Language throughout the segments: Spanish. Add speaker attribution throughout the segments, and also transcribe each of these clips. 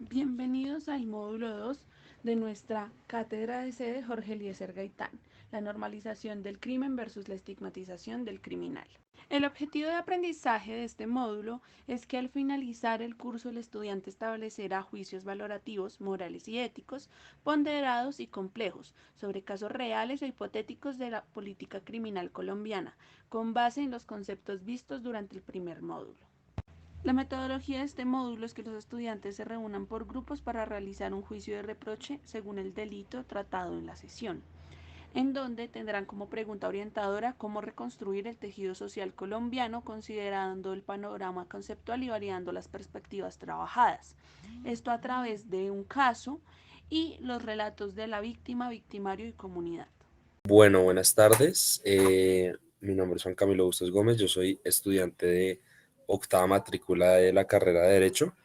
Speaker 1: Bienvenidos al módulo 2 de nuestra cátedra de sede Jorge Eliezer Gaitán, la normalización del crimen versus la estigmatización del criminal. El objetivo de aprendizaje de este módulo es que al finalizar el curso el estudiante establecerá juicios valorativos, morales y éticos, ponderados y complejos, sobre casos reales o hipotéticos de la política criminal colombiana, con base en los conceptos vistos durante el primer módulo. La metodología de este módulo es que los estudiantes se reúnan por grupos para realizar un juicio de reproche según el delito tratado en la sesión, en donde tendrán como pregunta orientadora cómo reconstruir el tejido social colombiano considerando el panorama conceptual y variando las perspectivas trabajadas. Esto a través de un caso y los relatos de la víctima, victimario y comunidad.
Speaker 2: Bueno, buenas tardes. Mi nombre es Juan Camilo Bustos Gómez. Yo soy estudiante de octava matrícula de la carrera de Derecho.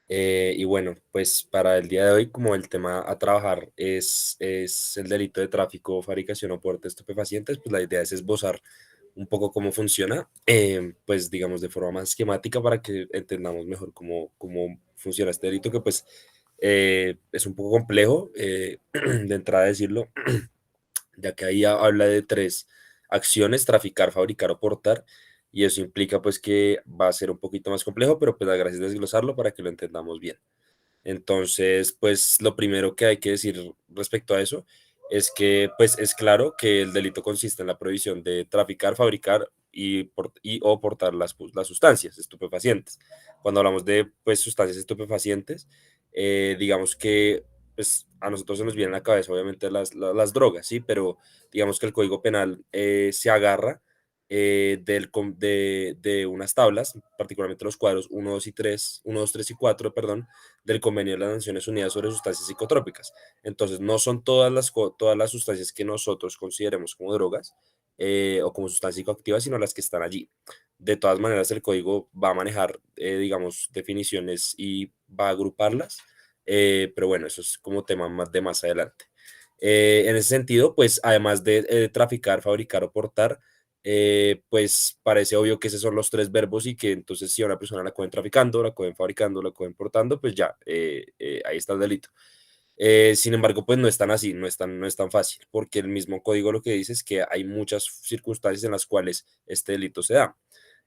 Speaker 2: Y bueno, pues para el día de hoy, como el tema a trabajar es el delito de tráfico, fabricación o porte de estupefacientes, pues la idea es esbozar un poco cómo funciona, pues digamos de forma más esquemática para que entendamos mejor cómo funciona este delito, que pues es un poco complejo de entrada decirlo, ya que ahí habla de tres acciones: traficar, fabricar o portar, y eso implica pues que va a ser un poquito más complejo, pero pues la gracia es desglosarlo para que lo entendamos bien. Entonces, pues lo primero que hay que decir respecto a eso es que pues es claro que el delito consiste en la prohibición de traficar, fabricar y o portar las sustancias estupefacientes. Cuando hablamos de pues sustancias estupefacientes, digamos que pues a nosotros se nos viene a la cabeza obviamente las drogas, ¿sí? Pero digamos que el Código Penal se agarra de unas tablas, particularmente los cuadros 1, 2 y 3, 1, 2, 3 y 4, perdón, del Convenio de las Naciones Unidas sobre sustancias psicotrópicas. Entonces, no son todas las sustancias que nosotros consideremos como drogas o como sustancias psicoactivas, sino las que están allí. De todas maneras, el código va a manejar, digamos, definiciones y va a agruparlas, pero bueno, eso es como tema más de más adelante. En ese sentido, pues además de traficar, fabricar o portar, pues parece obvio que esos son los tres verbos y que entonces si a una persona la cogen traficando, la cogen fabricando, la cogen portando, pues ya, ahí está el delito. Sin embargo, pues no es tan así, no es tan fácil, porque el mismo código lo que dice es que hay muchas circunstancias en las cuales este delito se da.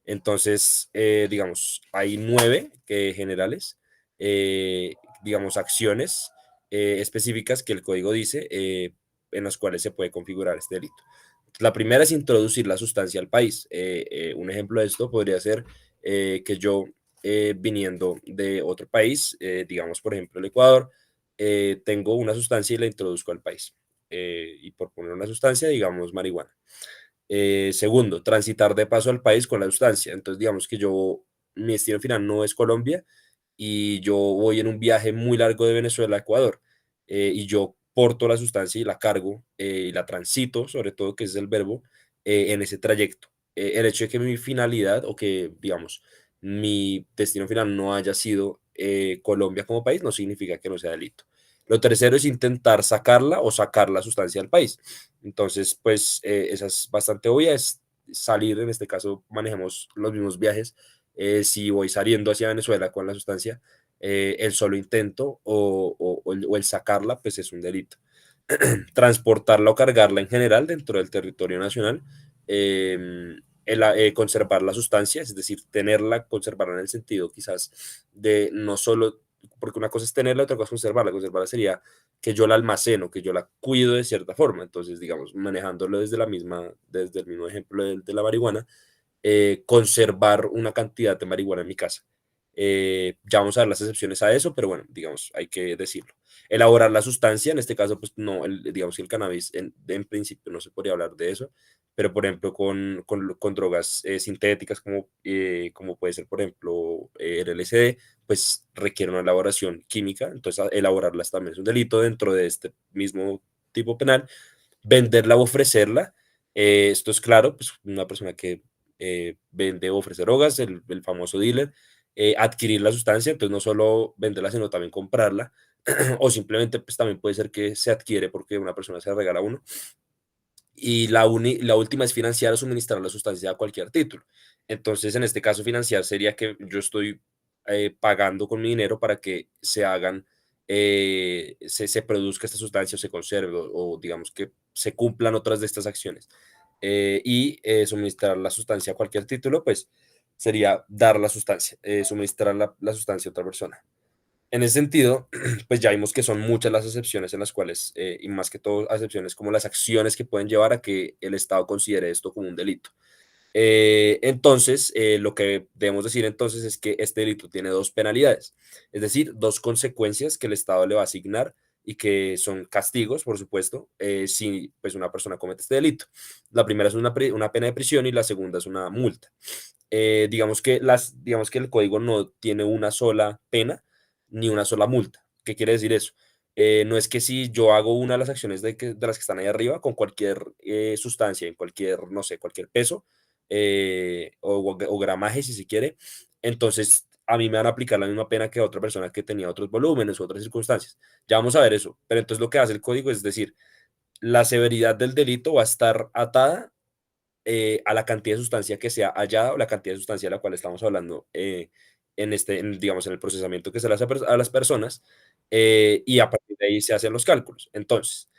Speaker 2: Entonces, digamos, hay nueve generales, eh, digamos, acciones específicas que el código dice en las cuales se puede configurar este delito. La primera es introducir la sustancia al país. Un ejemplo de esto podría ser que yo, viniendo de otro país, digamos, por ejemplo, el Ecuador, tengo una sustancia y la introduzco al país. Y por poner una sustancia, digamos, marihuana. Segundo, transitar de paso al país con la sustancia. Entonces, digamos que mi destino final no es Colombia y yo voy en un viaje muy largo de Venezuela a Ecuador, y yo porto la sustancia y la cargo y la transito, sobre todo, que es el verbo, en ese trayecto. El hecho de que mi finalidad o que, digamos, mi destino final no haya sido Colombia como país no significa que no sea delito. Lo tercero es intentar sacarla o sacar la sustancia del país. Entonces, pues esa es bastante obvia, es salir, en este caso manejemos los mismos viajes. Si voy saliendo hacia Venezuela con la sustancia, el solo intento o el sacarla, pues es un delito. Transportarla o cargarla en general dentro del territorio nacional, conservar la sustancia, es decir, tenerla, conservarla en el sentido quizás de no solo, porque una cosa es tenerla, otra cosa es conservarla. Conservarla sería que yo la almaceno, que yo la cuido de cierta forma. Entonces, digamos, manejándolo desde el mismo ejemplo de la marihuana, conservar una cantidad de marihuana en mi casa. Ya vamos a ver las excepciones a eso, pero bueno, digamos, hay que decirlo. Elaborar la sustancia, en este caso, pues no, digamos que el cannabis en principio no se podría hablar de eso, pero por ejemplo con drogas sintéticas como puede ser, por ejemplo, el LSD, pues requiere una elaboración química, entonces elaborarlas también es un delito dentro de este mismo tipo penal. Venderla o ofrecerla, esto es claro, pues una persona que vende o ofrece drogas, el famoso dealer. Adquirir la sustancia, entonces no solo venderla, sino también comprarla, o simplemente pues también puede ser que se adquiere porque una persona se la regala a uno. Y la última es financiar o suministrar la sustancia a cualquier título. Entonces, en este caso, financiar sería que yo estoy pagando con mi dinero para que se hagan, se produzca esta sustancia o se conserve o digamos que se cumplan otras de estas acciones. Suministrar la sustancia a cualquier título, pues sería dar la sustancia, suministrar la sustancia a otra persona. En ese sentido, pues ya vimos que son muchas las excepciones en las cuales, y más que todo, excepciones como las acciones que pueden llevar a que el Estado considere esto como un delito. Lo que debemos decir entonces es que este delito tiene dos penalidades, es decir, dos consecuencias que el Estado le va a asignar y que son castigos, por supuesto, si pues una persona comete este delito. La primera es una pena de prisión y la segunda es una multa. Digamos que el código no tiene una sola pena ni una sola multa. ¿Qué quiere decir eso? No es que si yo hago una de las acciones de las que están ahí arriba con cualquier sustancia, en cualquier, no sé, cualquier peso o gramaje, si se quiere, entonces a mí me van a aplicar la misma pena que a otra persona que tenía otros volúmenes u otras circunstancias. Ya vamos a ver eso. Pero entonces lo que hace el código es decir, la severidad del delito va a estar atada a la cantidad de sustancia que sea hallada o la cantidad de sustancia de la cual estamos hablando digamos, en el procesamiento que se le hace a las personas y a partir de ahí se hacen los cálculos. Entonces,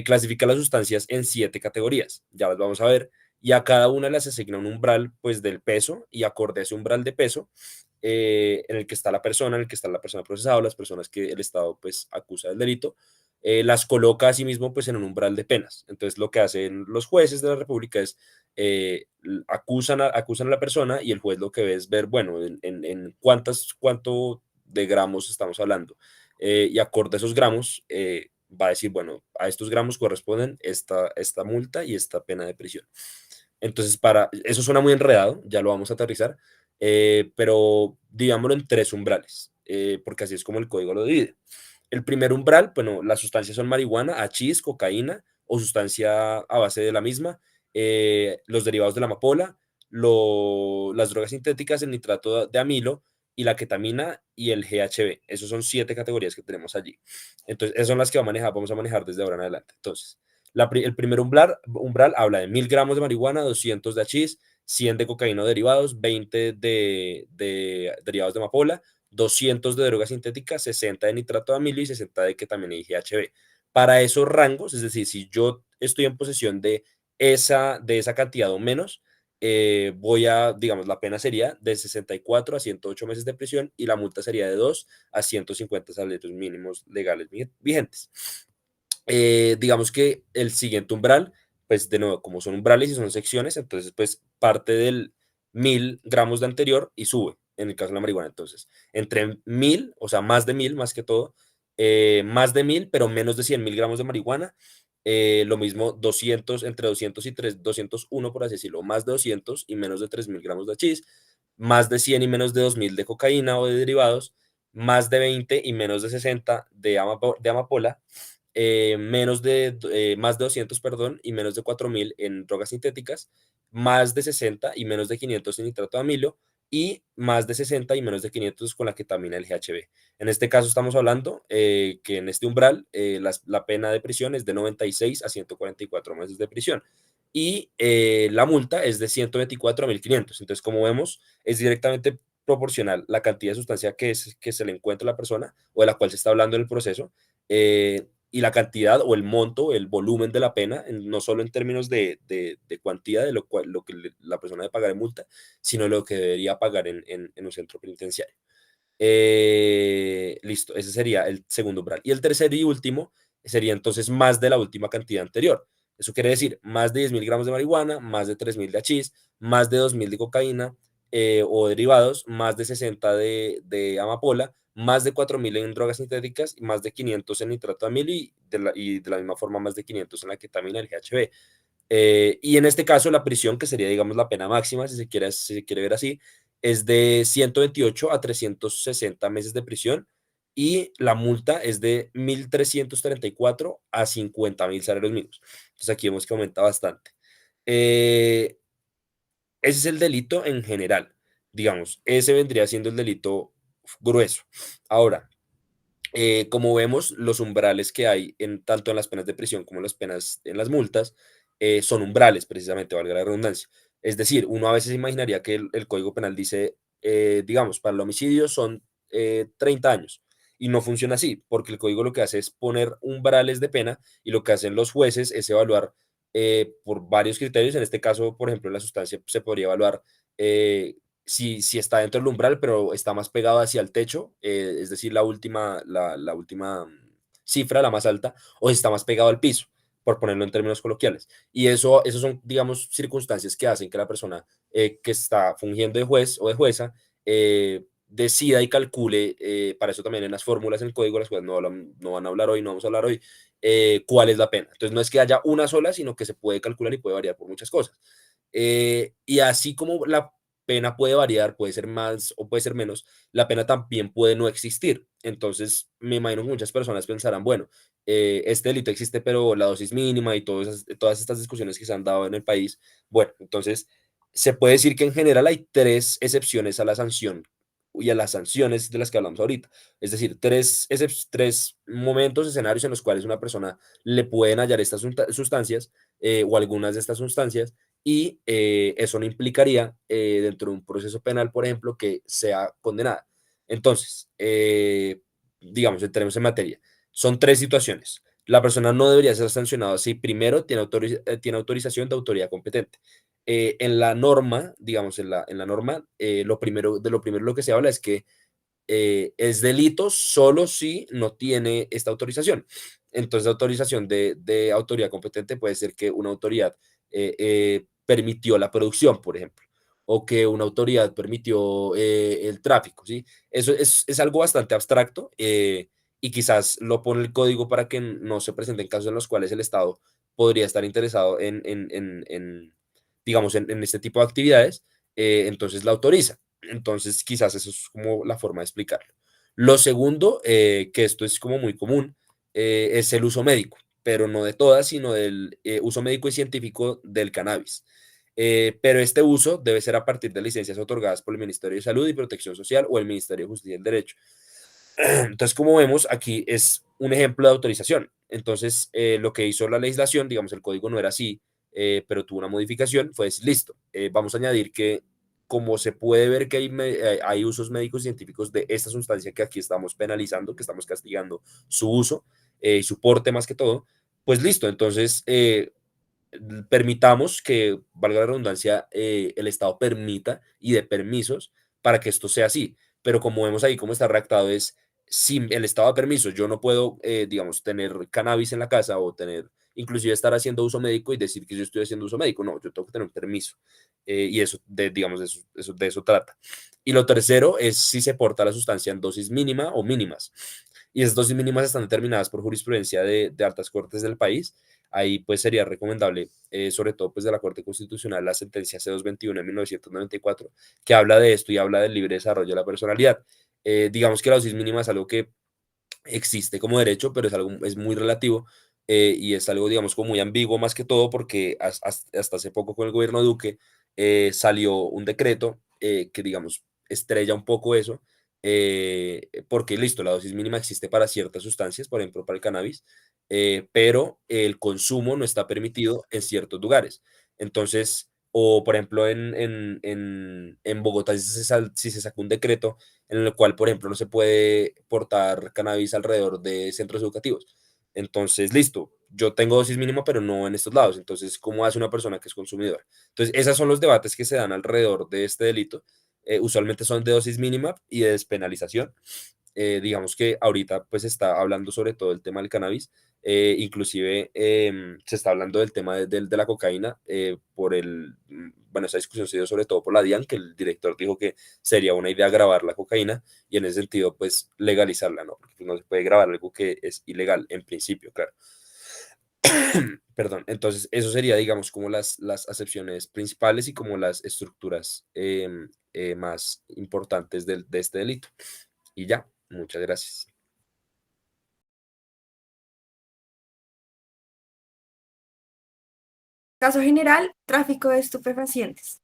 Speaker 2: clasifica las sustancias en 7 categorías, ya las vamos a ver, y a cada una les asigna un umbral pues del peso y acorde a ese umbral de peso en el que está la persona, en el que está la persona procesada, las personas que el Estado pues acusa del delito, las coloca a sí mismo pues en un umbral de penas. Entonces lo que hacen los jueces de la República es acusan a la persona y el juez lo que ve es ver, bueno, en cuánto de gramos estamos hablando. Y acorde a esos gramos, va a decir, bueno, a estos gramos corresponden esta multa y esta pena de prisión. Entonces, eso suena muy enredado, ya lo vamos a aterrizar, pero digámoslo en 3 umbrales, porque así es como el código lo divide. El primer umbral, bueno, las sustancias son marihuana, hachís, cocaína o sustancia a base de la misma, los derivados de la amapola, las drogas sintéticas, el nitrato de amilo y la ketamina y el GHB. Esas son 7 categorías que tenemos allí. Entonces, esas son las que vamos a manejar desde ahora en adelante. Entonces, el primer umbral habla de 1000 gramos de marihuana, 200 de hachís, 100 de cocaína o derivados, 20 de derivados de amapola, 200 de drogas sintéticas, 60 de nitrato de amilo y 60 de ketamina y GHB. Para esos rangos, es decir, si yo estoy en posesión de esa cantidad o menos, digamos, la pena sería de 64 a 108 meses de prisión y la multa sería de 2 a 150 salarios mínimos legales vigentes. Digamos que el siguiente umbral, pues de nuevo, como son umbrales y son secciones, entonces pues parte del 1000 gramos de anterior y sube, en el caso de la marihuana. Entonces, entre 1000, o sea, más de 1000 más que todo, más de 1000, pero menos de 100.000 gramos de marihuana, lo mismo 200, entre 200 y 201, por así decirlo, más de 200 y menos de 3000 gramos de hachís, más de 100 y menos de 2000 de cocaína o de derivados, más de 20 y menos de 60 de amapola, más de 200, perdón, y menos de 4000 en drogas sintéticas, más de 60 y menos de 500 en nitrato de amilo y más de 60 y menos de 500 con la ketamina del GHB. En este caso estamos hablando que en este umbral la pena de prisión es de 96 a 144 meses de prisión y la multa es de 124 a 1500. Entonces, como vemos, es directamente proporcional la cantidad de sustancia que se le encuentra a la persona o de la cual se está hablando en el proceso, y la cantidad o el monto, el volumen de la pena, no solo en términos de cuantía de lo que la persona debe pagar en multa, sino lo que debería pagar en un centro penitenciario. Listo, ese sería el segundo umbral. Y el tercer y último sería entonces más de la última cantidad anterior. Eso quiere decir más de 10.000 gramos de marihuana, más de 3000 de hachís, más de 2000 de cocaína o derivados, más de 60 de amapola, más de 4000 en drogas sintéticas, más de 500 en nitrato de amil y de la misma forma más de 500 en la ketamina, el GHB. Y en este caso, la prisión, que sería, digamos, la pena máxima, si se quiere ver así, es de 128 a 360 meses de prisión y la multa es de 1334 a 50.000 salarios mínimos. Entonces aquí vemos que aumenta bastante. Eh, Ese es el delito en general. Digamos, ese vendría siendo el delito grueso. Ahora, como vemos, los umbrales que hay tanto en las penas de prisión como en las penas en las multas son umbrales, precisamente, valga la redundancia. Es decir, uno a veces imaginaría que el Código Penal dice digamos, para el homicidio son 30 años. Y no funciona así, porque el código lo que hace es poner umbrales de pena y lo que hacen los jueces es evaluar por varios criterios. En este caso, por ejemplo, la sustancia se podría evaluar eh, si está dentro del umbral, pero está más pegado hacia el techo, es decir, la última cifra, la más alta, o si está más pegado al piso, por ponerlo en términos coloquiales. Y eso son, digamos, circunstancias que hacen que la persona que está fungiendo de juez o de jueza decida y calcule, para eso también en las fórmulas en el código, las cuales no van a hablar hoy, no vamos a hablar hoy, cuál es la pena. Entonces no es que haya una sola, sino que se puede calcular y puede variar por muchas cosas. Y así como la pena puede variar, puede ser más o puede ser menos, la pena también puede no existir. Entonces, me imagino que muchas personas pensarán, bueno, este delito existe, pero la dosis mínima y todas estas discusiones que se han dado en el país, bueno, entonces se puede decir que en general hay tres excepciones a la sanción y a las sanciones de las que hablamos ahorita. Es decir, tres momentos, escenarios en los cuales una persona le pueden hallar estas sustancias o algunas de estas sustancias y eso no implicaría dentro de un proceso penal, por ejemplo, que sea condenada. Entonces, digamos, entremos en materia. Son tres situaciones. La persona no debería ser sancionada si primero tiene autorización de autoridad competente. En la norma, digamos, en la norma, lo primero lo que se habla es que es delito solo si no tiene esta autorización. Entonces, la autorización de autoridad competente puede ser que una autoridad permitió la producción, por ejemplo, o que una autoridad permitió el tráfico, ¿sí? Eso es algo bastante abstracto y quizás lo pone el código para que no se presenten casos en los cuales el Estado podría estar interesado digamos, en este tipo de actividades, entonces la autoriza. Entonces, quizás eso es como la forma de explicarlo. Lo segundo, que esto es como muy común, es el uso médico, pero no de todas, sino del uso médico y científico del cannabis. Pero este uso debe ser a partir de licencias otorgadas por el Ministerio de Salud y Protección Social o el Ministerio de Justicia y el Derecho. Entonces, como vemos, aquí es un ejemplo de autorización. Entonces, lo que hizo la legislación, digamos, el código no era así, pero tuvo una modificación, fue decir, listo, vamos a añadir que como se puede ver que hay usos médicos y científicos de esta sustancia que aquí estamos penalizando, que estamos castigando su uso y su porte más que todo, pues listo, entonces permitamos que, valga la redundancia, el Estado permita y dé permisos para que esto sea así. Pero como vemos ahí, cómo está redactado, es sin el Estado de permisos. Yo no puedo, digamos, tener cannabis en la casa o tener, inclusive estar haciendo uso médico y decir que yo estoy haciendo uso médico. No, yo tengo que tener un permiso. Y eso, digamos, de eso trata. Y lo tercero es si se porta la sustancia en dosis mínima o mínimas. Y esas dosis mínimas están determinadas por jurisprudencia de altas cortes del país. Ahí pues sería recomendable, sobre todo pues de la Corte Constitucional, la sentencia C221 de 1994, que habla de esto y habla del libre desarrollo de la personalidad. Digamos que la dosis mínima es algo que existe como derecho, pero es muy relativo y es algo, digamos, como muy ambiguo más que todo porque hasta hace poco con el gobierno de Duque salió un decreto que, digamos, estrella un poco eso, porque listo, la dosis mínima existe para ciertas sustancias, por ejemplo, para el cannabis, pero el consumo no está permitido en ciertos lugares. Entonces, o por ejemplo, en Bogotá, si se sacó un decreto en el cual, por ejemplo, no se puede portar cannabis alrededor de centros educativos. Entonces, listo, yo tengo dosis mínima, pero no en estos lados. Entonces, ¿cómo hace una persona que es consumidora? Entonces, esos son los debates que se dan alrededor de este delito. Usualmente son de dosis mínima y de despenalización. Digamos que ahorita pues se está hablando sobre todo el tema del cannabis, inclusive se está hablando del tema de la cocaína, bueno, esa discusión se dio sobre todo por la DIAN, que el director dijo que sería una idea grabar la cocaína y en ese sentido pues legalizarla, ¿no? Porque pues, no se puede grabar algo que es ilegal en principio, claro. Perdón, entonces eso sería, digamos, como las acepciones principales y como las estructuras más importantes de este delito. Y ya, muchas gracias.
Speaker 3: Caso general, tráfico de estupefacientes.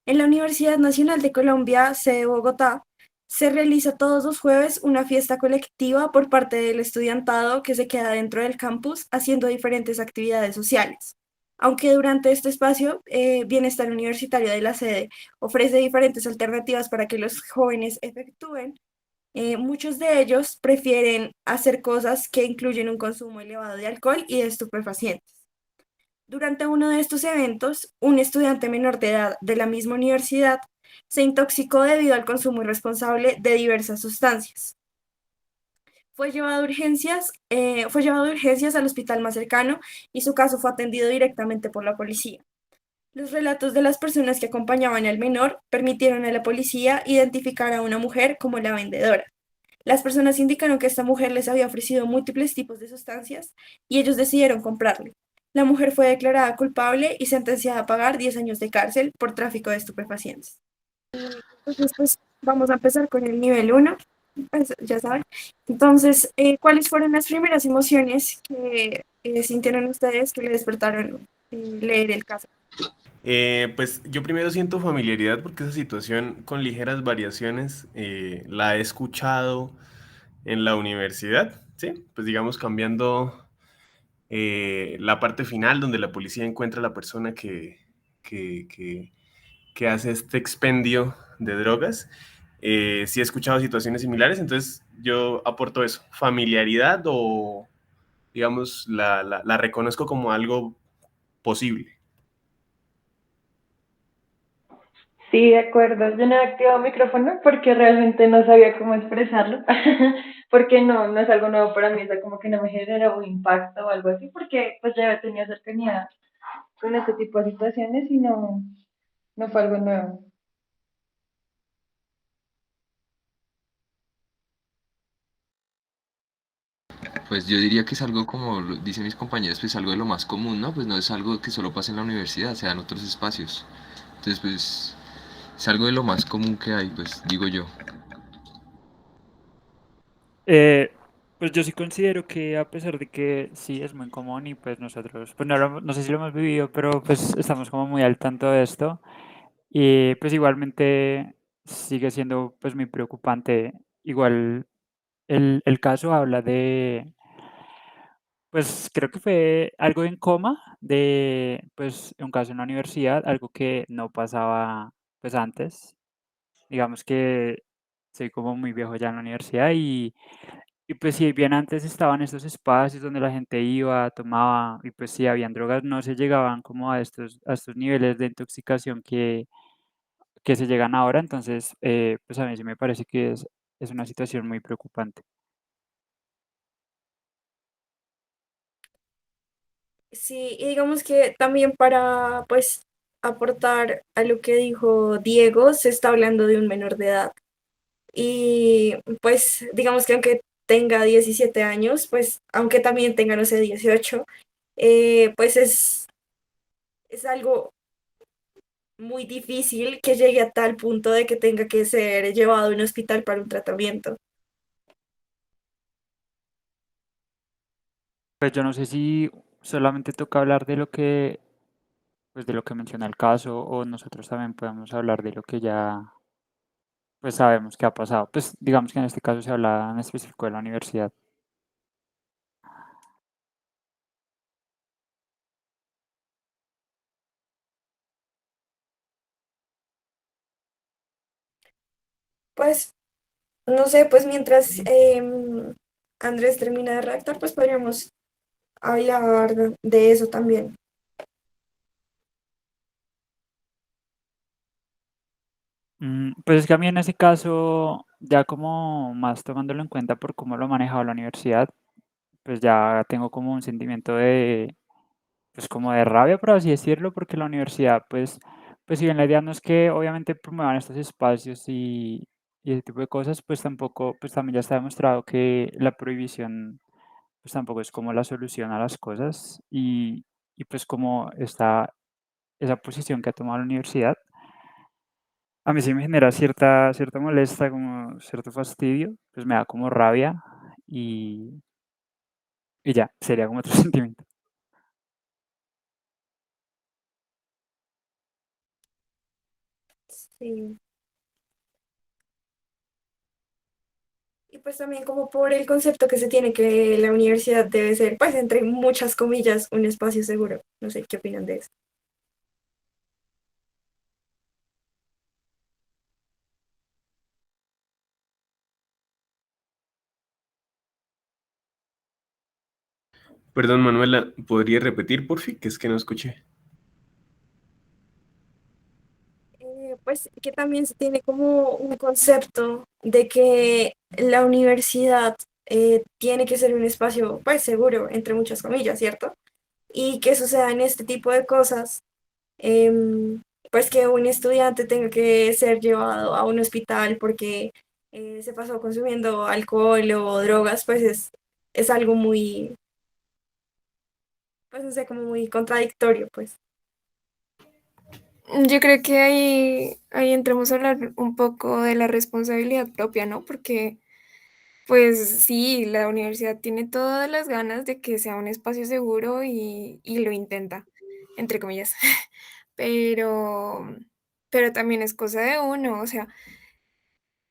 Speaker 3: En la Universidad Nacional de Colombia, sede Bogotá, se realiza todos los jueves una fiesta colectiva por parte del estudiantado que se queda dentro del campus haciendo diferentes actividades sociales. Aunque durante este espacio, Bienestar Universitario de la sede ofrece diferentes alternativas para que los jóvenes efectúen, muchos de ellos prefieren hacer cosas que incluyen un consumo elevado de alcohol y de estupefacientes. Durante uno de estos eventos, un estudiante menor de edad de la misma universidad se intoxicó debido al consumo irresponsable de diversas sustancias. Fue llevado a urgencias al hospital más cercano y su caso fue atendido directamente por la policía. Los relatos de las personas que acompañaban al menor permitieron a la policía identificar a una mujer como la vendedora. Las personas indicaron que esta mujer les había ofrecido múltiples tipos de sustancias y ellos decidieron comprarle. La mujer fue declarada culpable y sentenciada a pagar 10 años de cárcel por tráfico de estupefacientes. Entonces, pues vamos a empezar con el nivel uno, pues, ya saben. Entonces, ¿cuáles fueron las primeras emociones que sintieron ustedes que le despertaron leer el caso?
Speaker 4: Pues yo primero siento familiaridad porque esa situación con ligeras variaciones la he escuchado en la universidad, ¿sí? Pues digamos cambiando la parte final donde la policía encuentra a la persona que, que- que hace este expendio de drogas. Sí he escuchado situaciones similares, entonces yo aporto eso, familiaridad o digamos la reconozco como algo posible.
Speaker 5: Sí, de acuerdo. Yo no he activado micrófono porque realmente no sabía cómo expresarlo, porque no es algo nuevo para mí, o sea, como que no me genera un impacto o algo así, porque pues ya tenía cercanía con este tipo de situaciones y no fue algo nuevo.
Speaker 6: Pues yo diría que es algo como dicen mis compañeros, pues algo de lo más común, ¿no? Pues no es algo que solo pasa en la universidad, se da en otros espacios. Entonces, pues es algo de lo más común que hay, pues digo yo.
Speaker 7: Eh, pues yo sí considero que a pesar de que sí es muy común y pues nosotros, pues no sé si lo hemos vivido, pero pues estamos como muy al tanto de esto y pues igualmente sigue siendo pues muy preocupante. Igual el caso habla de, pues creo que fue algo en coma de pues un caso en la universidad, algo que no pasaba pues antes. Digamos que soy como muy viejo ya en la universidad y pues si bien antes estaban estos espacios donde la gente iba, tomaba y pues si habían drogas, no se llegaban como a estos niveles de intoxicación que se llegan ahora, entonces pues a mí sí me parece que es una situación muy preocupante.
Speaker 3: Sí, y digamos que también para pues aportar a lo que dijo Diego, se está hablando de un menor de edad. Y pues digamos que aunque tenga 17 años, pues aunque también tenga, no sé, 18, pues es algo muy difícil que llegue a tal punto de que tenga que ser llevado a un hospital para un tratamiento.
Speaker 7: Pues yo no sé si solamente toca hablar de lo que, pues de lo que menciona el caso o nosotros también podemos hablar de lo que ya pues sabemos que ha pasado. Pues digamos que en este caso se habla en específico de la universidad.
Speaker 3: Pues no sé, pues mientras Andrés termina de redactar, pues podríamos hablar de eso también.
Speaker 7: Pues es que a mí en ese caso, ya como más tomándolo en cuenta por cómo lo ha manejado la universidad, pues ya tengo como un sentimiento de, pues como de rabia, por así decirlo, porque la universidad, pues si bien la idea no es que obviamente promuevan estos espacios y ese tipo de cosas, pues tampoco, pues también ya está demostrado que la prohibición, pues tampoco es como la solución a las cosas y pues como está esa posición que ha tomado la universidad a mí sí me genera cierta molestia, como cierto fastidio, pues me da como rabia y, y ya, sería como otro sentimiento.
Speaker 3: Sí. Y pues también como por el concepto que se tiene que la universidad debe ser, pues entre muchas comillas, un espacio seguro. No sé qué opinan de eso.
Speaker 4: Perdón, Manuela, ¿podría repetir, por fin? Que es que no escuché.
Speaker 3: Pues que también se tiene como un concepto de que la universidad tiene que ser un espacio, pues seguro, entre muchas comillas, ¿cierto? Y que sucedan este tipo de cosas, em, pues que un estudiante tenga que ser llevado a un hospital porque se pasó consumiendo alcohol o drogas, pues es algo muy, pues no sé, como muy contradictorio, pues.
Speaker 8: Yo creo que ahí entramos a hablar un poco de la responsabilidad propia, ¿no? Porque, pues sí, la universidad tiene todas las ganas de que sea un espacio seguro y lo intenta, entre comillas. Pero, pero también es cosa de uno, o sea,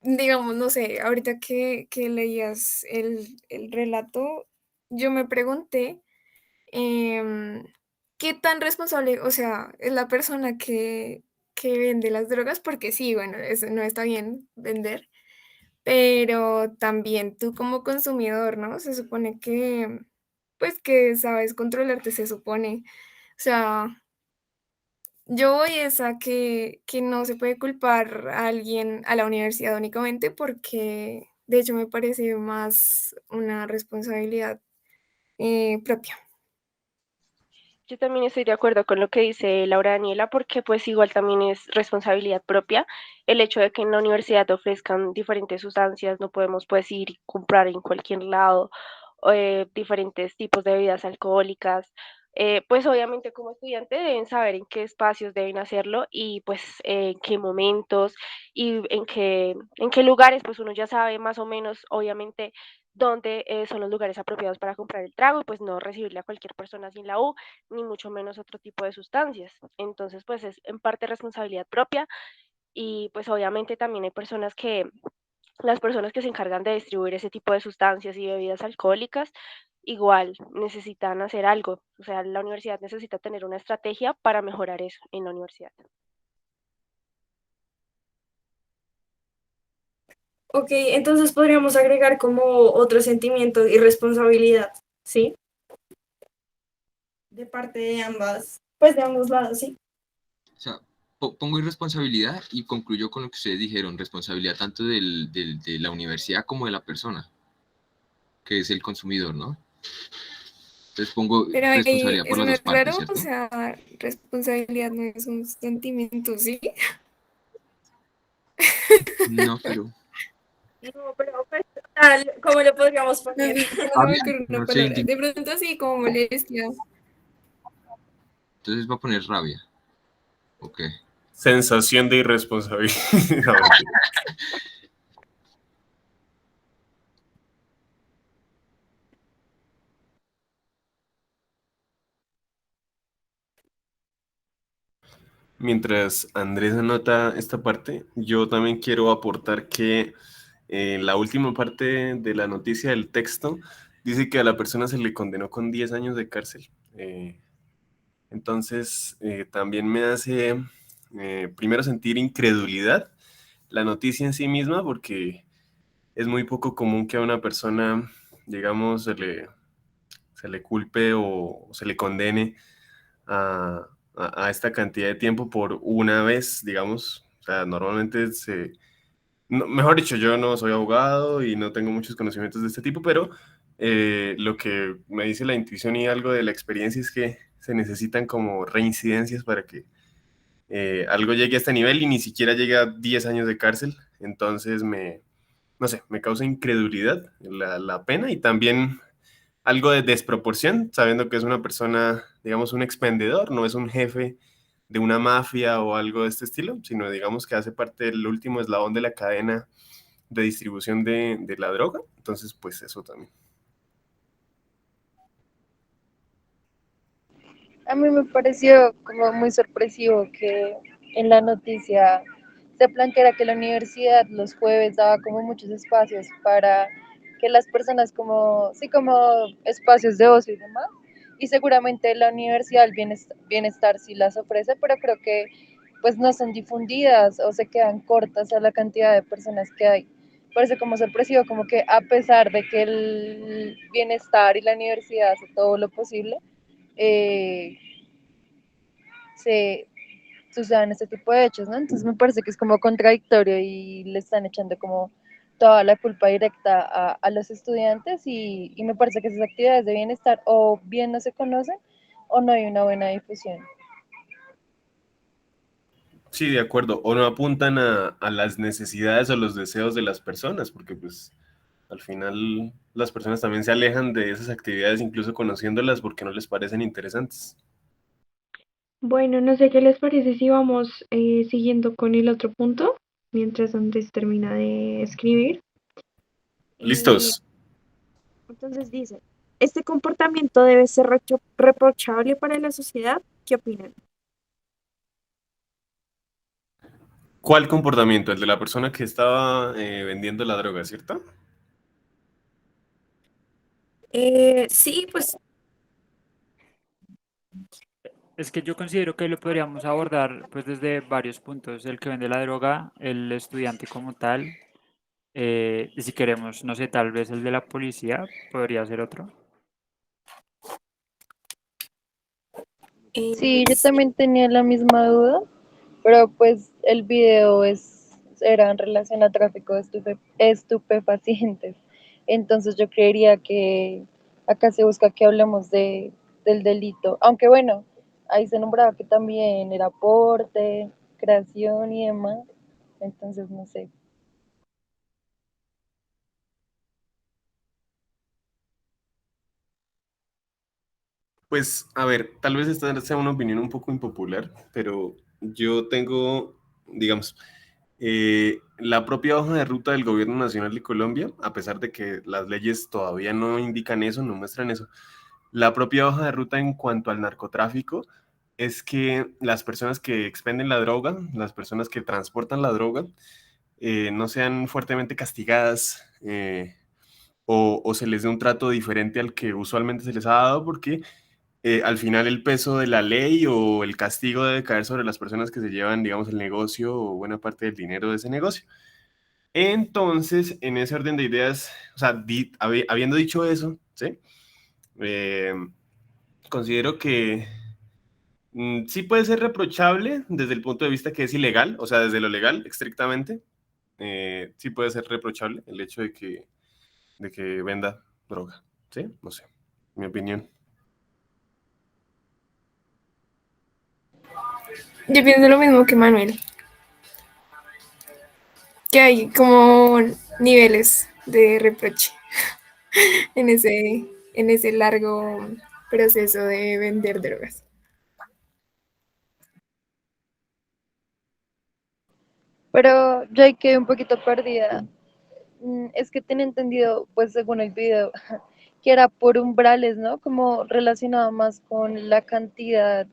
Speaker 8: digamos, no sé, ahorita que leías el relato, yo me pregunté em, ¿qué tan responsable, o sea, es la persona que vende las drogas? Porque sí, bueno, eso no está bien vender, pero también tú como consumidor, ¿no? Se supone que, pues que sabes controlarte, se supone. O sea, yo voy es a que no se puede culpar a alguien, a la universidad únicamente, porque de hecho me parece más una responsabilidad propia.
Speaker 9: Yo también estoy de acuerdo con lo que dice Laura Daniela, porque pues igual también es responsabilidad propia el hecho de que en la universidad te ofrezcan diferentes sustancias, no podemos pues ir y comprar en cualquier lado diferentes tipos de bebidas alcohólicas. Pues obviamente como estudiante deben saber en qué espacios deben hacerlo y pues en qué momentos y en qué lugares, pues uno ya sabe más o menos, obviamente, dónde son los lugares apropiados para comprar el trago y pues no recibirle a cualquier persona sin la U ni mucho menos otro tipo de sustancias. Entonces, pues es en parte responsabilidad propia y pues obviamente también hay personas que, las personas que se encargan de distribuir ese tipo de sustancias y bebidas alcohólicas, igual necesitan hacer algo. O sea, la universidad necesita tener una estrategia para mejorar eso en la universidad.
Speaker 3: Ok, entonces podríamos agregar como otro sentimiento y responsabilidad, ¿sí? De parte de ambas, pues de ambos lados, sí.
Speaker 6: O sea, pongo irresponsabilidad y concluyo con lo que ustedes dijeron, responsabilidad tanto de la universidad como de la persona, que es el consumidor, ¿no? Entonces pongo
Speaker 8: Pero ahí,
Speaker 6: responsabilidad por
Speaker 8: eso
Speaker 6: las
Speaker 8: no
Speaker 6: dos
Speaker 8: es
Speaker 6: partes,
Speaker 8: raro, o
Speaker 6: ¿cierto?
Speaker 8: sea, responsabilidad no es un sentimiento, ¿sí?
Speaker 6: No, pero
Speaker 3: No, pero pues, tal, ¿cómo lo podríamos
Speaker 8: No
Speaker 3: poner?
Speaker 8: sé, es que no se me
Speaker 6: rabia,
Speaker 8: ocurre una
Speaker 6: no sé,
Speaker 8: palabra. De pronto así como molestia.
Speaker 6: entonces va a poner rabia. Ok.
Speaker 4: Sensación de irresponsabilidad. No, mentira. Mientras Andrés anota esta parte, yo también quiero aportar que la última parte de la noticia del texto dice que a la persona se le condenó con 10 años de cárcel. Entonces, también me hace primero sentir incredulidad la noticia en sí misma, porque es muy poco común que a una persona, digamos, se le culpe o se le condene a, a esta cantidad de tiempo por una vez, digamos. O sea, normalmente mejor dicho, yo no soy abogado y no tengo muchos conocimientos de este tipo, pero lo que me dice la intuición y algo de la experiencia es que se necesitan como reincidencias para que algo llegue a este nivel y ni siquiera llegue a 10 años de cárcel. Entonces no sé, me causa incredulidad la pena y también algo de desproporción, sabiendo que es una persona, digamos, un expendedor, no es un jefe de una mafia o algo de este estilo, sino digamos que hace parte del último eslabón de la cadena de distribución de la droga. Entonces, pues eso también.
Speaker 10: A mí me pareció como muy sorpresivo que en la noticia se planteara que la universidad los jueves daba como muchos espacios para que las personas como, sí, como espacios de ocio y demás, y seguramente la universidad del bienestar sí las ofrece, pero creo que pues no son difundidas o se quedan cortas a la cantidad de personas que hay. Parece como sorpresivo, como que a pesar de que el bienestar y la universidad hace todo lo posible, eh, se sucedan este tipo de hechos, ¿no? Entonces me parece que es como contradictorio y le están echando como toda la culpa directa a los estudiantes y me parece que esas actividades de bienestar o bien no se conocen o no hay una buena difusión.
Speaker 4: Sí, de acuerdo. O no apuntan a las necesidades o los deseos de las personas, porque pues al final las personas también se alejan de esas actividades, incluso conociéndolas, porque no les parecen interesantes.
Speaker 3: Bueno, no sé qué les parece si vamos siguiendo con el otro punto, mientras Andrés termina de escribir. Y
Speaker 4: ¿Listos?
Speaker 3: entonces dice, ¿este comportamiento debe ser reprochable para la sociedad? ¿Qué opinan?
Speaker 4: ¿Cuál comportamiento? El de la persona que estaba vendiendo la droga, ¿cierto?
Speaker 3: Sí, pues
Speaker 7: Es que yo considero que lo podríamos abordar pues desde varios puntos, el que vende la droga, el estudiante como tal, y si queremos, no sé, tal vez el de la policía podría ser otro.
Speaker 10: Sí, yo
Speaker 3: sí.
Speaker 10: también tenía la misma duda, pero pues el video era en relación a tráfico de estupefacientes. Entonces yo creería que acá se busca que hablemos del delito. Aunque bueno, ahí se nombraba que también era porte, creación y demás. Entonces no sé.
Speaker 4: Pues, a ver, tal vez esta sea una opinión un poco impopular, pero yo tengo, digamos, la propia hoja de ruta del Gobierno Nacional de Colombia, a pesar de que las leyes todavía no indican eso, no muestran eso, la propia hoja de ruta en cuanto al narcotráfico es que las personas que expenden la droga, las personas que transportan la droga, no sean fuertemente castigadas o se les dé un trato diferente al que usualmente se les ha dado, porque al final el peso de la ley o el castigo debe caer sobre las personas que se llevan, digamos, el negocio o buena parte del dinero de ese negocio. Entonces, en ese orden de ideas, o sea, habiendo dicho eso, ¿sí? Eh, considero que sí puede ser reprochable desde el punto de vista que es ilegal, o sea, desde lo legal, estrictamente, sí puede ser reprochable el hecho de que venda droga, ¿sí? No sé, mi opinión.
Speaker 8: Yo pienso lo mismo que Manuel, que hay como niveles de reproche en ese largo proceso de vender drogas.
Speaker 10: Pero yo ahí quedé un poquito perdida. Es que tenía entendido, pues según el video, que era por umbrales, ¿no? Como relacionado más con la cantidad